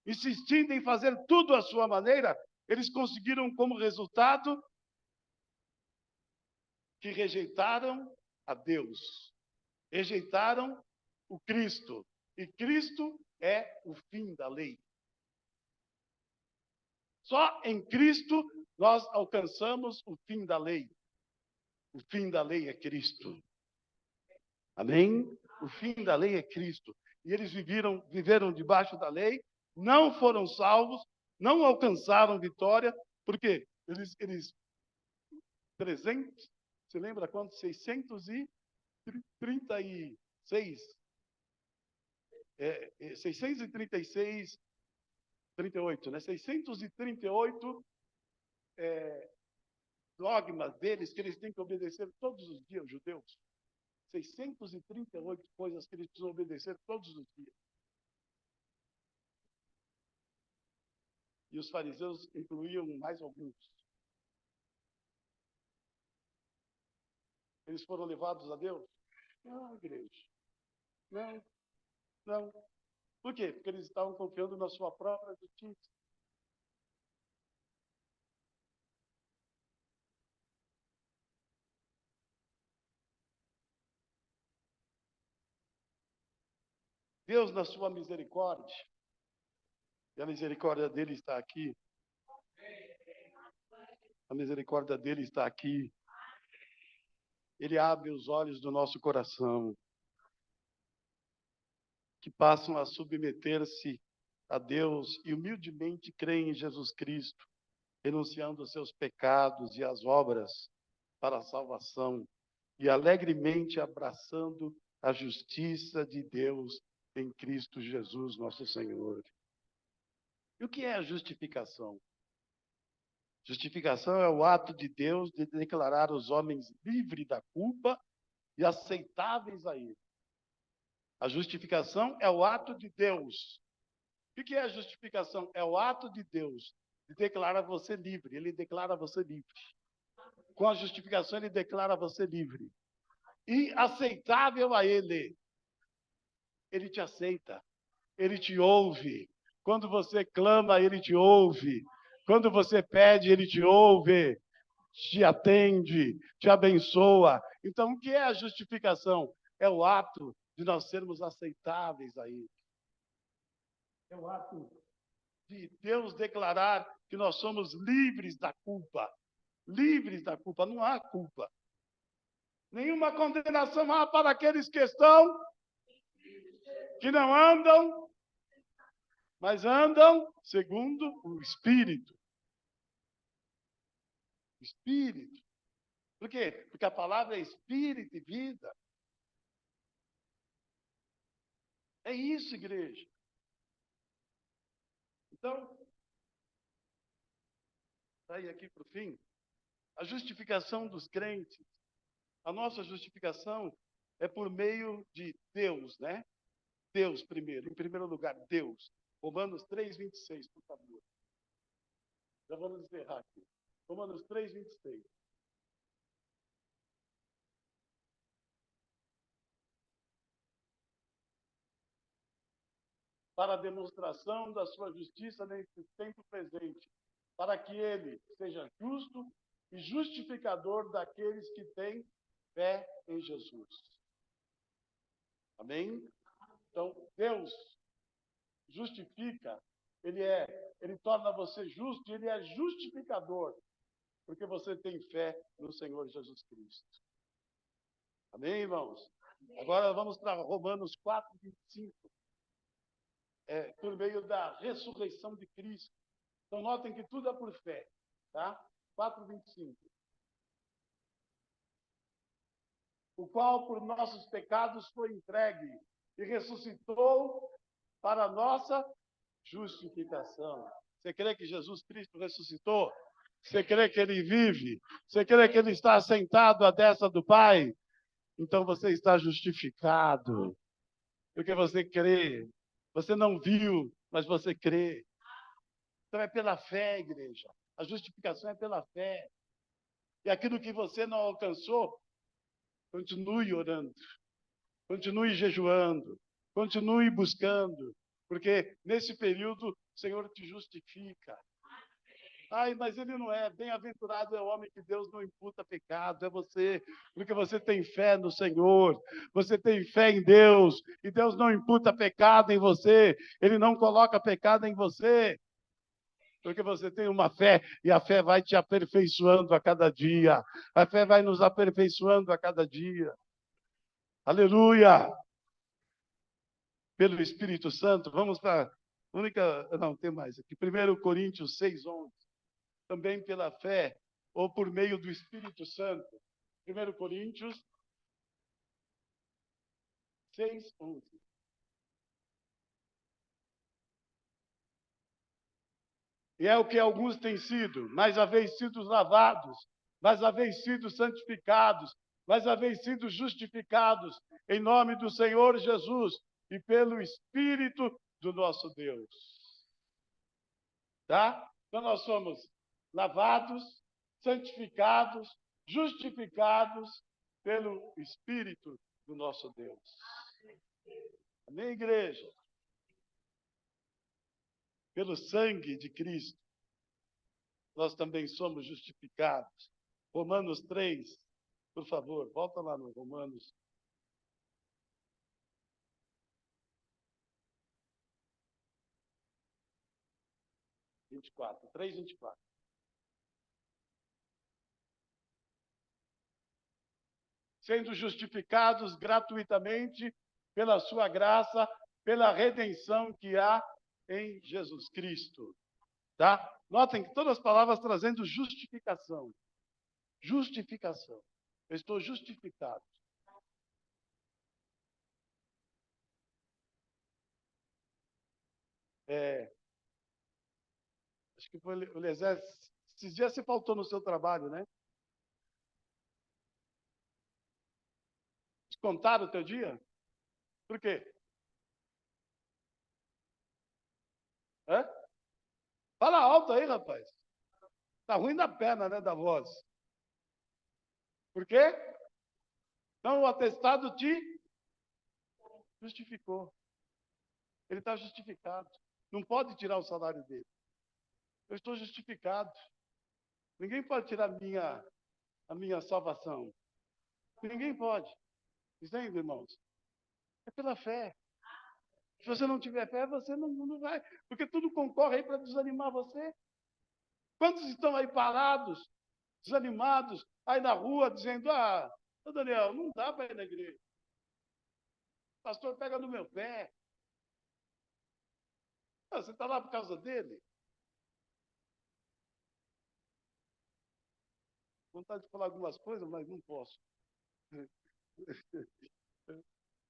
insistindo em fazer tudo à sua maneira, eles conseguiram como resultado que rejeitaram a Deus, rejeitaram o Cristo, e Cristo é o fim da lei. Só em Cristo nós alcançamos o fim da lei. O fim da lei é Cristo. Amém? O fim da lei é Cristo. e eles viveram debaixo da lei, não foram salvos, não alcançaram vitória, porque eles 300, você lembra quanto? 636, 636, 38, né? 638 dogmas deles que eles têm que obedecer todos os dias, os judeus. 638 coisas que eles precisam obedecer todos os dias. E os fariseus incluíam mais alguns. Eles foram levados a Deus? Não, igreja. Não, não. Por quê? Porque eles estavam confiando na sua própria justiça. Deus, na sua misericórdia, e a misericórdia dele está aqui. A misericórdia dele está aqui. Ele abre os olhos do nosso coração, que passam a submeter-se a Deus e humildemente creem em Jesus Cristo, renunciando aos seus pecados e às obras para a salvação, e alegremente abraçando a justiça de Deus em Cristo Jesus, nosso Senhor. E o que é a justificação? Justificação é o ato de Deus de declarar os homens livres da culpa e aceitáveis a Ele. A justificação é o ato de Deus. O que é a justificação? É o ato de Deus de declarar você livre. Ele declara você livre. Com a justificação, Ele declara você livre. E aceitável a Ele. Ele te aceita. Ele te ouve. Quando você clama, Ele te ouve. Quando você pede, Ele te ouve, te atende, te abençoa. Então, o que é a justificação? É o ato de nós sermos aceitáveis a Ele. É o ato de Deus declarar que nós somos livres da culpa. Livres da culpa, não há culpa. Nenhuma condenação há para aqueles que estão, que não andam, mas andam segundo o Espírito. Espírito. Por quê? Porque a palavra é espírito e vida. É isso, igreja. Então, sair aqui para o fim, a justificação dos crentes, a nossa justificação é por meio de Deus, né? Deus primeiro, em primeiro lugar, Deus. Romanos 3:26, por favor. Já vamos encerrar aqui. Romanos 3:26. Para a demonstração da sua justiça nesse tempo presente, para que ele seja justo e justificador daqueles que têm fé em Jesus. Amém? Então, Deus justifica, ele torna você justo, ele é justificador, porque você tem fé no Senhor Jesus Cristo. Amém, irmãos? Agora vamos para Romanos 4:25. Por meio da ressurreição de Cristo. Então, notem que tudo é por fé. Tá? 4:25. O qual, por nossos pecados, foi entregue e ressuscitou para a nossa justificação. Você crê que Jesus Cristo ressuscitou? Você crê que Ele vive? Você crê que Ele está sentado à destra do Pai? Então você está justificado. Porque você crê. Você não viu, mas você crê. Então é pela fé, igreja. A justificação é pela fé. E aquilo que você não alcançou, continue orando. Continue jejuando. Continue buscando. Porque nesse período o Senhor te justifica. Ai, mas ele não é. Bem-aventurado é o homem que Deus não imputa pecado. É você, porque você tem fé no Senhor. Você tem fé em Deus. E Deus não imputa pecado em você. Ele não coloca pecado em você. Porque você tem uma fé. E a fé vai te aperfeiçoando a cada dia. A fé vai nos aperfeiçoando a cada dia. Aleluia! pelo Espírito Santo. Vamos para única, não, tem mais aqui. 1 Coríntios 6:11. Também pela fé ou por meio do Espírito Santo. 1 Coríntios 6:11. E é o que alguns têm sido, mas haveis sido lavados, mas haveis sido santificados, mas haveis sido justificados em nome do Senhor Jesus e pelo Espírito do nosso Deus. Tá? Então nós somos lavados, santificados, justificados pelo Espírito do nosso Deus. Amém, igreja? Pelo sangue de Cristo, nós também somos justificados. Romanos 3, por favor, volta lá no Romanos. (24), 3:24. Sendo justificados gratuitamente pela sua graça, pela redenção que há em Jesus Cristo. Tá? Notem que todas as palavras trazendo justificação. Justificação. Eu estou justificado. Acho que foi o Eliezer. Esses dias você faltou no seu trabalho, né? Te contaram o teu dia? Por quê? Hã? Fala alto aí, rapaz. Tá ruim da perna, né, da voz. Por quê? Então o atestado te justificou. Ele está justificado. Não pode tirar o salário dele. Eu estou justificado. Ninguém pode tirar a minha salvação. Ninguém pode. Entende, irmãos? É pela fé. Se você não tiver fé, você não vai. Porque tudo concorre aí para desanimar você. Quantos estão aí parados, desanimados, aí na rua, dizendo: ô Daniel, não dá para ir na igreja. O pastor pega no meu pé. Você está lá por causa dele? Vontade de falar algumas coisas, mas não posso.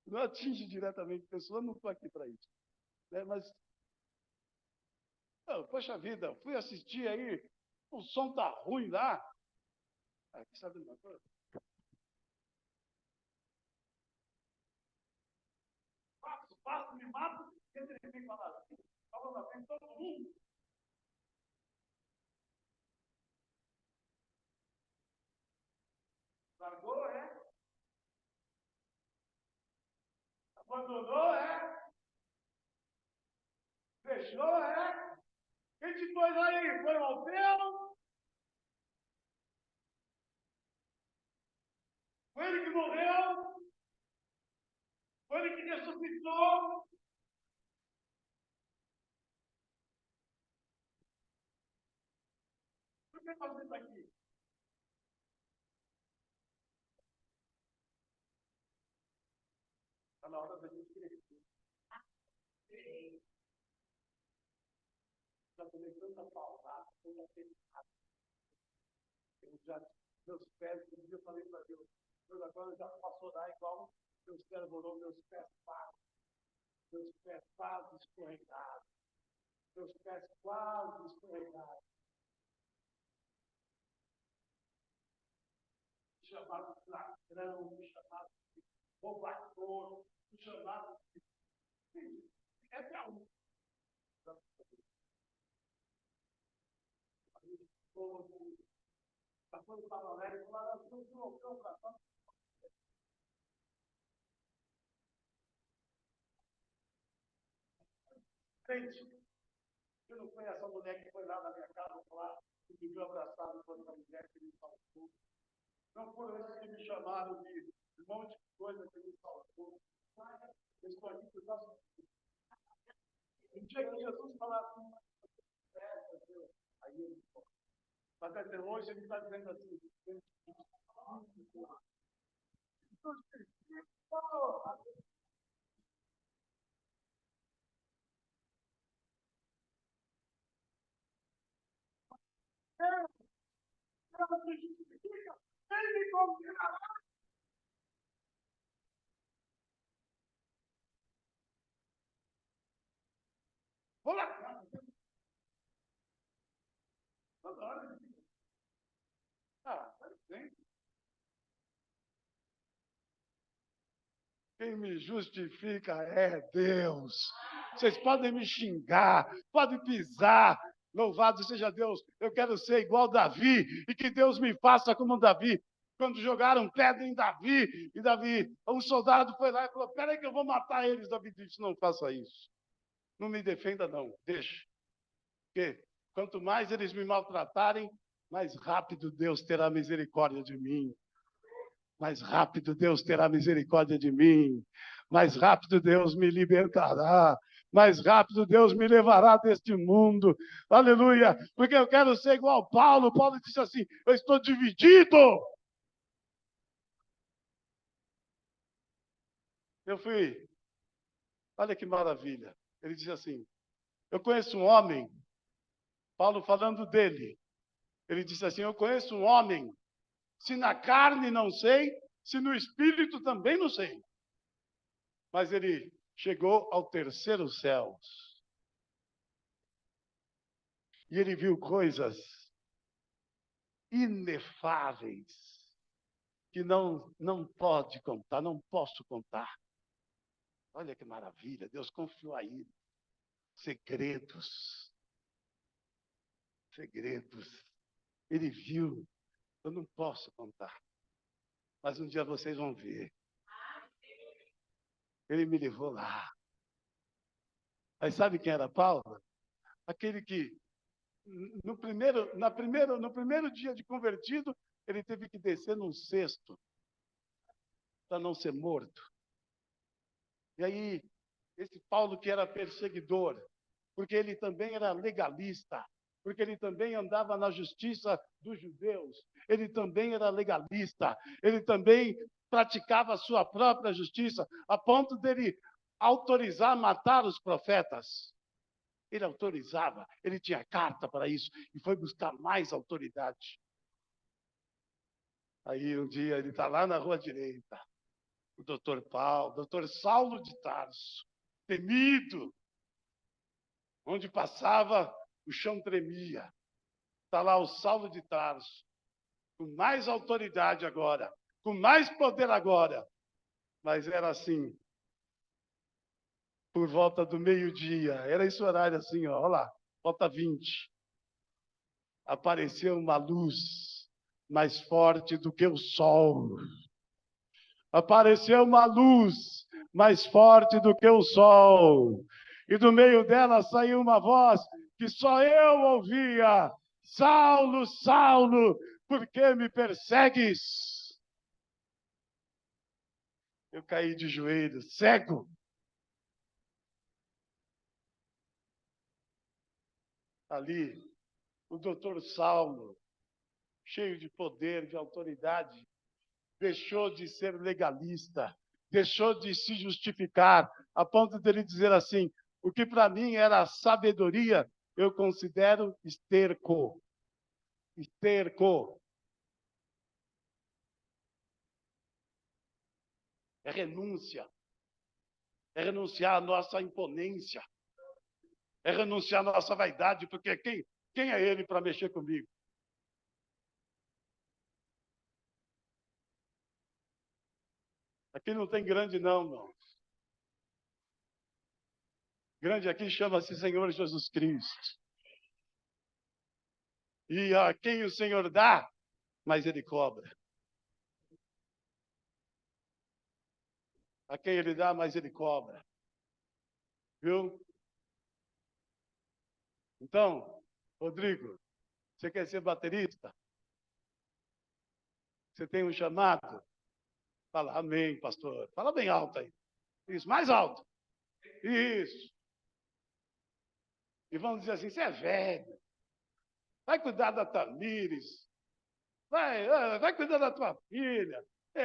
Não atinge diretamente pessoas, não estou aqui para isso. Né? Mas, poxa vida, fui assistir aí, o som tá ruim lá. Que sabe uma coisa? Faço, me mato, ele vem falar assim. Fala na frente de todo mundo. Largou, abandonou, fechou, Quem te pôs aí? Foi o Alfeu? Foi ele que morreu? Foi ele que ressuscitou? Por que fazer isso aqui? Está na hora da gente crescer. Já tomei tanta paulada, tanta pensada. Meus pés, um dia eu falei para Deus, agora já passou lá igual meus pés morou, meus pés quase escorregados. Meus pés quase escorregados. Me chamaram de ladrão, me chamaram de roubador, me chamaram de. É para um. Quando estava alegre, falaram: não colocou para cá. Gente, eu não conheço essa mulher que foi lá na minha casa falar e me viu abraçado com a mulher que me salvou. Não foram eles que me chamaram de um monte de coisa que me salvou. Eu estou aqui por causa disso. Um dia que Jesus falar assim, aí ele fala. Mas até hoje ele está dizendo assim. me justifica, quem me condenará? Vou lá. Ah, bem. Quem me justifica é Deus. Vocês podem me xingar, podem pisar. Louvado seja Deus. Eu quero ser igual Davi e que Deus me faça como Davi. Quando jogaram pedra em Davi, e Davi, um soldado foi lá e falou: peraí que eu vou matar eles. Davi disse: não faça isso. Não me defenda, não. Deixa. Porque quanto mais eles me maltratarem, mais rápido Deus terá misericórdia de mim. Mais rápido Deus terá misericórdia de mim. Mais rápido Deus me libertará. Mais rápido Deus me levará deste mundo. Aleluia. Porque eu quero ser igual Paulo. Paulo disse assim: eu estou dividido. Eu fui. Olha que maravilha. Ele disse assim: eu conheço um homem. Paulo falando dele. Ele disse assim: eu conheço um homem. Se na carne não sei, se no espírito também não sei. Mas ele chegou ao terceiro céu. E ele viu coisas inefáveis que não pode contar, não posso contar. Olha que maravilha, Deus confiou a ele segredos. Segredos. Ele viu, eu não posso contar. Mas um dia vocês vão ver. Ele me levou lá. Mas sabe quem era Paulo? Aquele que no primeiro dia de convertido, ele teve que descer num cesto para não ser morto. E aí, esse Paulo que era perseguidor, porque ele também era legalista, porque ele também andava na justiça dos judeus, ele também era legalista, ele também praticava a sua própria justiça, a ponto dele autorizar matar os profetas. Ele autorizava, ele tinha carta para isso, e foi buscar mais autoridade. Aí um dia ele está lá na rua direita, o doutor Paulo, doutor Saulo de Tarso, temido, onde passava, o chão tremia. Está lá o Saulo de Tarso, com mais autoridade agora, com mais poder agora. Mas era assim, por volta do meio-dia, era esse horário assim, ó, olha lá, volta 20. Apareceu uma luz mais forte do que o sol. Apareceu uma luz mais forte do que o sol. E do meio dela saiu uma voz que só eu ouvia: Saulo, Saulo, por que me persegues? Eu caí de joelhos, cego. Ali, o doutor Saulo, cheio de poder, de autoridade, deixou de ser legalista, deixou de se justificar, a ponto dele dizer assim: o que para mim era sabedoria, eu considero esterco. Esterco. É renúncia. É renunciar à nossa imponência. É renunciar à nossa vaidade, porque quem é ele para mexer comigo? Aqui não tem grande não, irmão. Grande aqui chama-se Senhor Jesus Cristo. E a quem o Senhor dá, mas ele cobra. A quem ele dá, mais ele cobra. Viu? Então, Rodrigo, você quer ser baterista? Você tem um chamado? Fala, amém, pastor. Fala bem alto aí. Isso, mais alto. Isso. E vamos dizer assim, você é velho. Vai cuidar da Tamires. Vai cuidar da tua filha.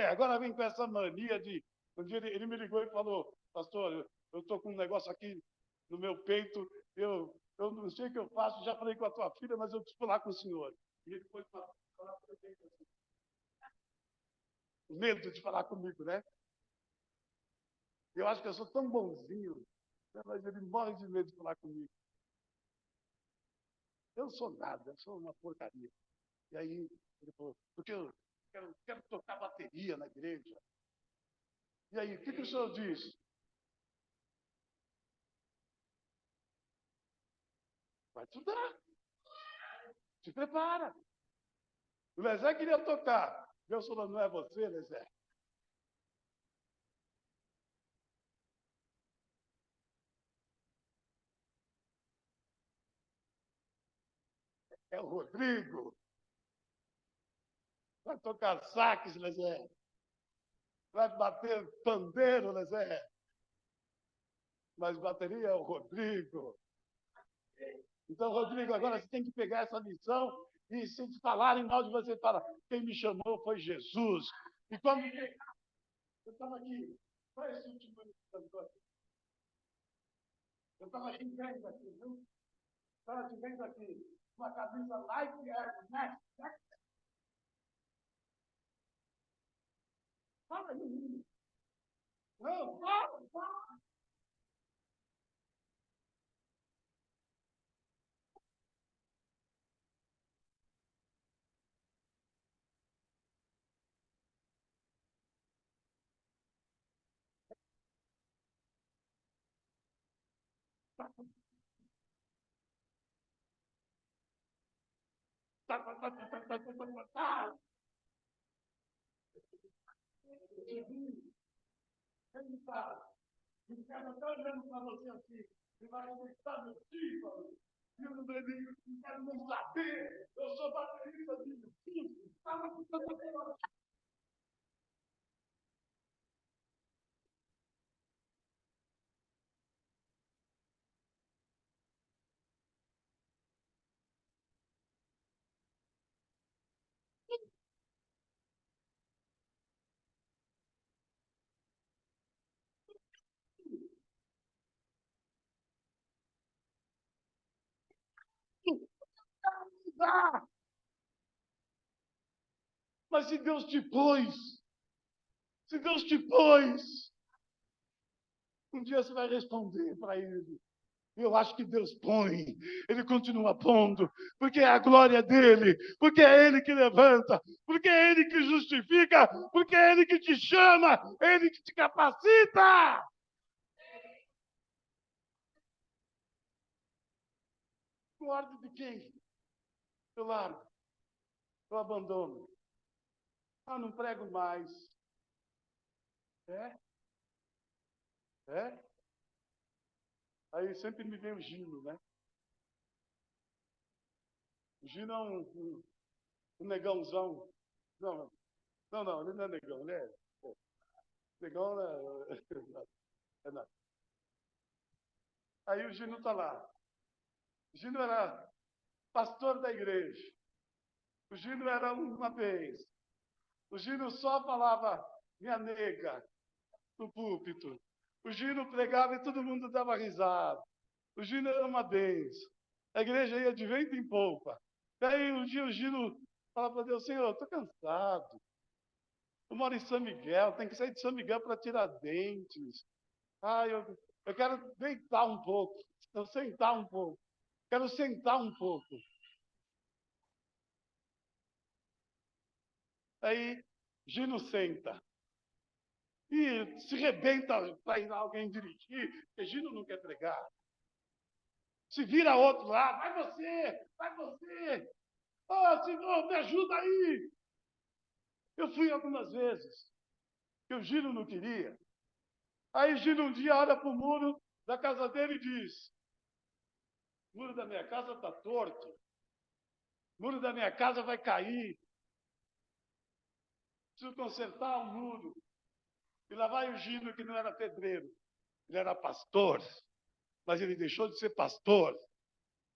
Agora vem com essa mania de... Um dia ele me ligou e falou: pastor, eu estou com um negócio aqui no meu peito, eu não sei o que eu faço, já falei com a tua filha, mas eu preciso falar com o senhor. E ele foi falar com Medo de falar comigo, né? Eu acho que eu sou tão bonzinho, né? Mas ele morre de medo de falar comigo. Eu não sou nada, eu sou uma porcaria. E aí ele falou, porque eu quero tocar bateria na igreja. E aí, o que o senhor diz? Vai estudar, se prepara. O Lezé queria tocar. Deus falou, não é você, Lezé. É o Rodrigo. Vai tocar saques, Lezé. Vai bater pandeiro, Lezé. Mas bateria é o Rodrigo. Então, Rodrigo, agora você tem que pegar essa lição e se falarem mal de você, fala, quem me chamou foi Jesus. E quando eu estava aqui, foi esse último cantor. Eu estava te vendo aqui, viu? Estava te vendo aqui. Uma camisa Like Air Max. Fala aí. Não, fala, fala. Tá, tá, tá, tá, tá, tá, tá, tá. Ele tá. O cara está olhando para você assim. Ele vai conectar meu tímpano. E eu não quero nem saber. Eu sou baterista de tímpano. Ah, mas se Deus te pôs, se Deus te pôs, um dia você vai responder para ele. Eu acho que Deus põe, Ele continua pondo, porque é a glória dele, porque é Ele que levanta, porque é Ele que justifica, porque é Ele que te chama, é Ele que te capacita. Guarde de quem? Eu largo, eu abandono. Ah, não prego mais. É? É? Aí sempre me vem o Gino, né? O Gino é um negãozão. Não, não, não, ele não é negão, né? Negão é, é nada. Aí o Gino está lá. O Gino era pastor da igreja. O Gino era uma vez. O Gino só falava minha nega no púlpito. O Gino pregava e todo mundo dava risada. O Gino era uma benção. A igreja ia de vento em polpa. Aí um dia o Gino falava para Deus, Senhor, estou cansado. Eu moro em São Miguel, tem que sair de São Miguel para Tiradentes. Ah, eu quero deitar um pouco, eu sentar um pouco. Quero sentar um pouco. Aí Gino senta. E se rebenta para ir alguém dirigir, porque Gino não quer pregar. Se vira outro lá, vai você, vai você. Oh, Senhor, me ajuda aí. Eu fui algumas vezes, que o Gino não queria. Aí Gino um dia olha para o muro da casa dele e diz, o muro da minha casa está torto, o muro da minha casa vai cair, preciso consertar o muro. E lá vai o Gino, que não era pedreiro, ele era pastor, mas ele deixou de ser pastor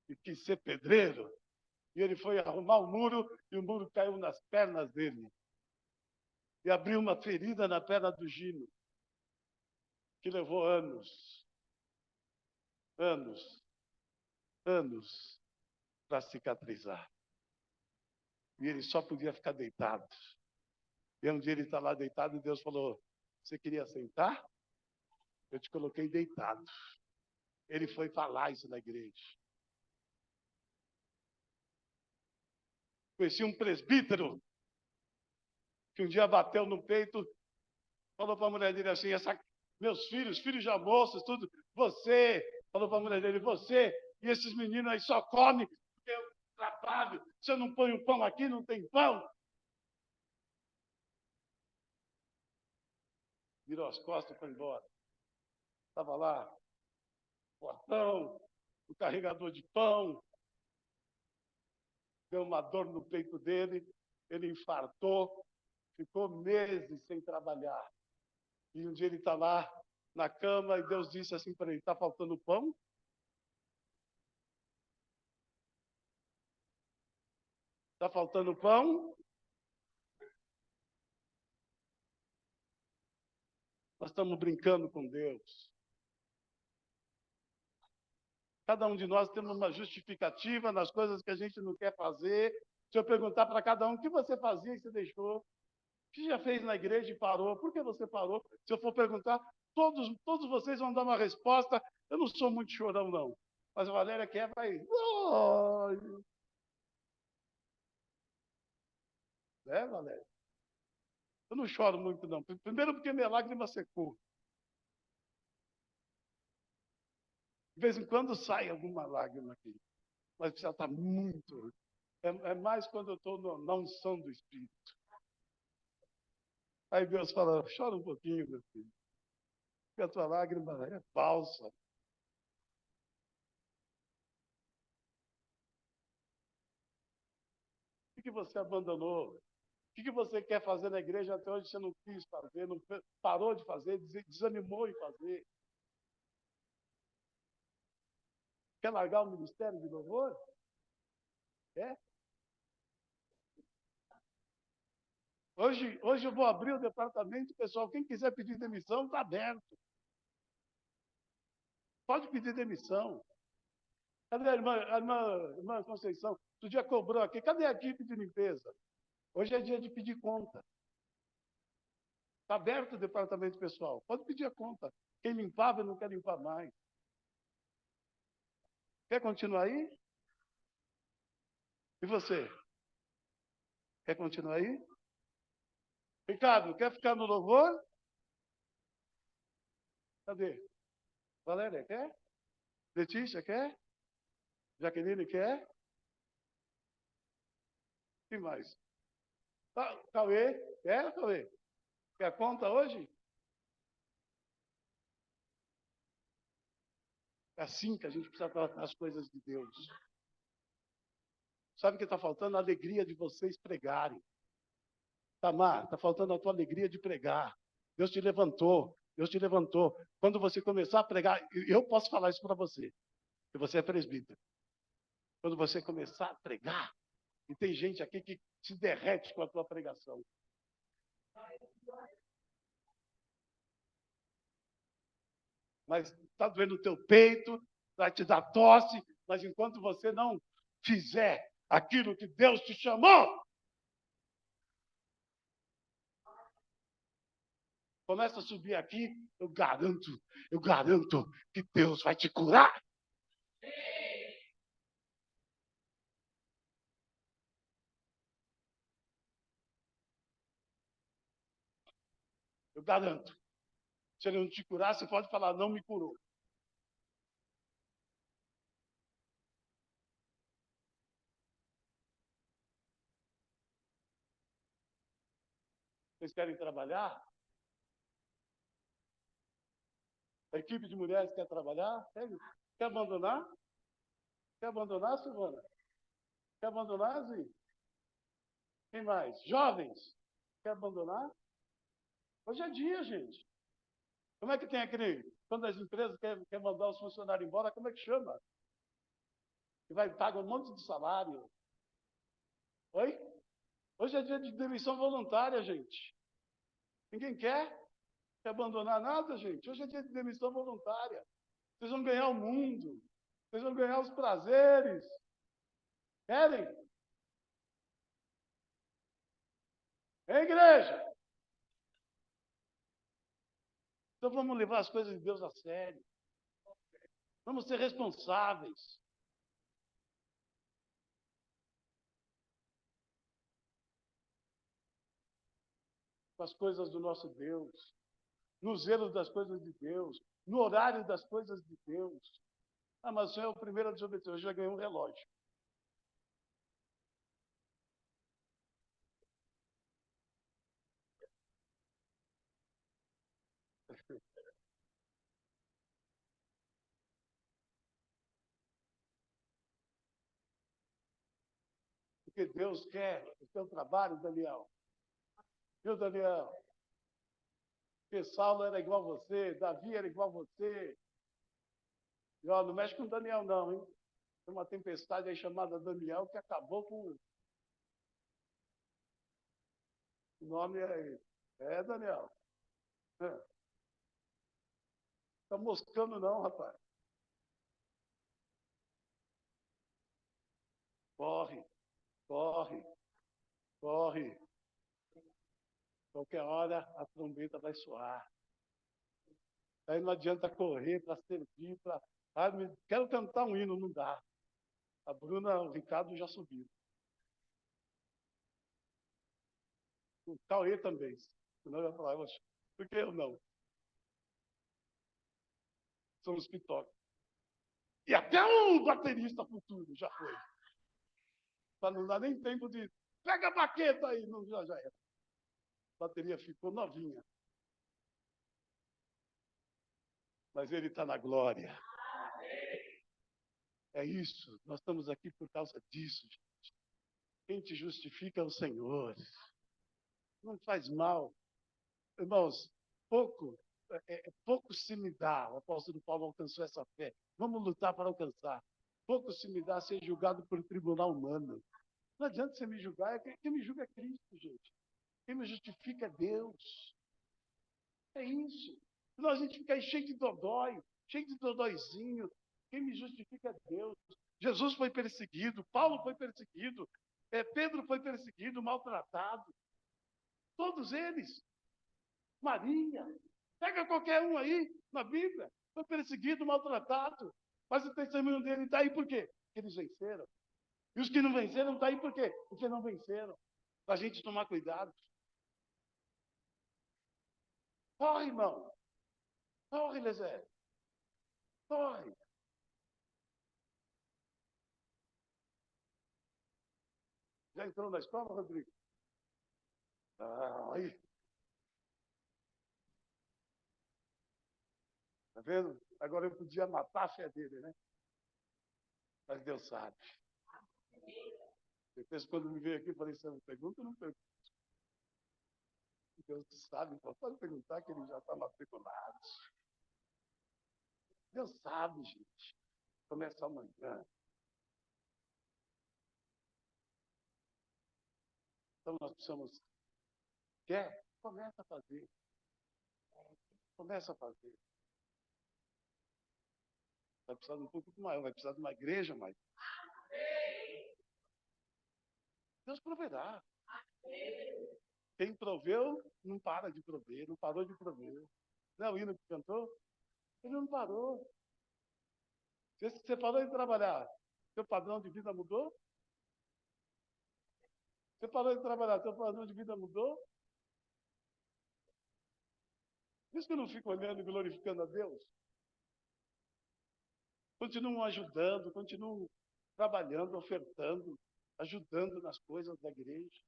e quis ser pedreiro. E ele foi arrumar o muro e o muro caiu nas pernas dele. E abriu uma ferida na perna do Gino, que levou anos, anos, anos para cicatrizar. E ele só podia ficar deitado. E um dia ele está lá deitado e Deus falou, você queria sentar? Eu te coloquei deitado. Ele foi falar isso na igreja. Conheci um presbítero que um dia bateu no peito, falou para a mulher dele assim, meus filhos, filhos de moças, tudo, você, falou para a mulher dele, você e esses meninos aí só comem porque eu trabalho, se eu não põe o pão aqui, não tem pão. Virou as costas e foi embora. Estava lá, portão, o carregador de pão, deu uma dor no peito dele, ele infartou, ficou meses sem trabalhar. E um dia ele está lá na cama e Deus disse assim para ele, está faltando pão? Está faltando pão? Nós estamos brincando com Deus. Cada um de nós temos uma justificativa nas coisas que a gente não quer fazer. Se eu perguntar para cada um o que você fazia e você deixou, o que já fez na igreja e parou, por que você parou? Se eu for perguntar, todos vocês vão dar uma resposta. Eu não sou muito chorão, não. Mas a Valéria quer, vai. É, Valéria? Eu não choro muito, não. Primeiro porque minha lágrima secou. De vez em quando sai alguma lágrima aqui. Mas precisa estar muito. É mais quando eu estou na unção do Espírito. Aí Deus fala, chora um pouquinho, meu filho. Porque a tua lágrima é falsa. O que você abandonou? O que você quer fazer na igreja até hoje você não quis fazer, não parou de fazer, desanimou em fazer? Quer largar o ministério de louvor? É? Hoje eu vou abrir o departamento, pessoal. Quem quiser pedir demissão, está aberto. Pode pedir demissão. Cadê a irmã Conceição? Outro dia cobrou aqui. Cadê a equipe de limpeza? Hoje é dia de pedir conta. Está aberto o departamento pessoal. Pode pedir a conta. Quem limpava não quer limpar mais. Quer continuar aí? E você? Quer continuar aí? Ricardo, quer ficar no louvor? Cadê? Valéria, quer? Letícia, quer? Jaqueline, quer? Quem mais? Cauê, quer, Cauê? Quer conta hoje? É assim que a gente precisa tratar as coisas de Deus. Sabe o que está faltando? A alegria de vocês pregarem. Tamar, está faltando a tua alegria de pregar. Deus te levantou. Deus te levantou. Quando você começar a pregar, eu posso falar isso para você, que você é presbítero. Quando você começar a pregar, e tem gente aqui que se derrete com a tua pregação. Mas está doendo o teu peito, vai te dar tosse, mas enquanto você não fizer aquilo que Deus te chamou, começa a subir aqui, eu garanto que Deus vai te curar. Eu garanto. Se ele não te curar, você pode falar, não me curou. Vocês querem trabalhar? A equipe de mulheres quer trabalhar? Quer abandonar? Quer abandonar, Silvana? Quer abandonar, Zi? Quem mais? Jovens? Quer abandonar? Hoje é dia, gente. Como é que tem aquele... Quando as empresas querem mandar os funcionários embora, como é que chama? E vai pagar um monte de salário. Oi? Hoje é dia de demissão voluntária, gente. Ninguém quer abandonar nada, gente. Hoje é dia de demissão voluntária. Vocês vão ganhar o mundo. Vocês vão ganhar os prazeres. Querem? É igreja. Então vamos levar as coisas de Deus a sério. Vamos ser responsáveis. Com as coisas do nosso Deus, no zelo das coisas de Deus, no horário das coisas de Deus. Ah, mas o senhor é o primeiro a desobedecer, eu já ganhei um relógio. Porque Deus quer o seu trabalho, Daniel. Viu, Daniel? Porque Saulo era igual a você, Davi era igual a você. E, ó, não mexe com o Daniel, não, hein? Tem uma tempestade aí chamada Daniel que acabou com o nome aí. É, Daniel. É. Tá moscando, não, rapaz. Corre, corre, corre. Qualquer hora a trombeta vai soar. Aí não adianta correr para servir, para. Ah, quero cantar um hino, não dá. A Bruna, o Ricardo já subiu. O Cauê também. Senão eu ia falar, por que eu não? São os que tocam. E até o baterista futuro já foi. Para não dar nem tempo de. Pega a baqueta aí, não, já era. A bateria ficou novinha. Mas ele está na glória. É isso. Nós estamos aqui por causa disso, gente. Quem te justifica é o Senhor. Não faz mal. Irmãos, pouco se me dá. O apóstolo Paulo alcançou essa fé. Vamos lutar para alcançar. Pouco se me dá ser julgado por um tribunal humano. Não adianta você me julgar. Quem me julga é Cristo, gente. Quem me justifica é Deus. É isso. Senão a gente fica aí cheio de dodói, cheio de dodóizinho. Quem me justifica é Deus. Jesus foi perseguido, Paulo foi perseguido, Pedro foi perseguido, maltratado. Todos eles. Maria. Pega qualquer um aí na Bíblia. Foi perseguido, maltratado. Mas o testemunho dele está aí por quê? Porque eles venceram. E os que não venceram estão aí por quê? Porque não venceram. Para a gente tomar cuidado. Corre, irmão. Corre, Lezé. Corre. Já entrou na escola, Rodrigo? Ah, aí. Tá vendo? Agora eu podia matar a fé dele, né? Mas Deus sabe. Depois, quando me veio aqui, eu falei, você não pergunta ou não pergunta? Deus sabe, então pode perguntar que ele já está matriculado. Deus sabe, gente. Começa amanhã. Então nós precisamos. Quer? Começa a fazer. Começa a fazer. Vai precisar de um pouco maior, vai precisar de uma igreja maior. Deus proverá. Quem proveu, não para de prover, não parou de prover. Não é o hino que cantou? Ele não parou. Você parou de trabalhar, seu padrão de vida mudou? Você parou de trabalhar, seu padrão de vida mudou? Por isso que eu não fico olhando e glorificando a Deus. Continuam ajudando, continuam trabalhando, ofertando, ajudando nas coisas da igreja.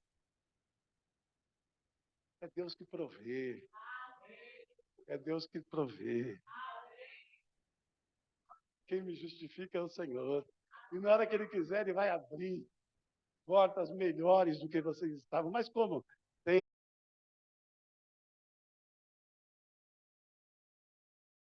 É Deus que provê. É Deus que provê. Quem me justifica é o Senhor. E na hora que Ele quiser, Ele vai abrir portas melhores do que vocês estavam. Mas como? Tem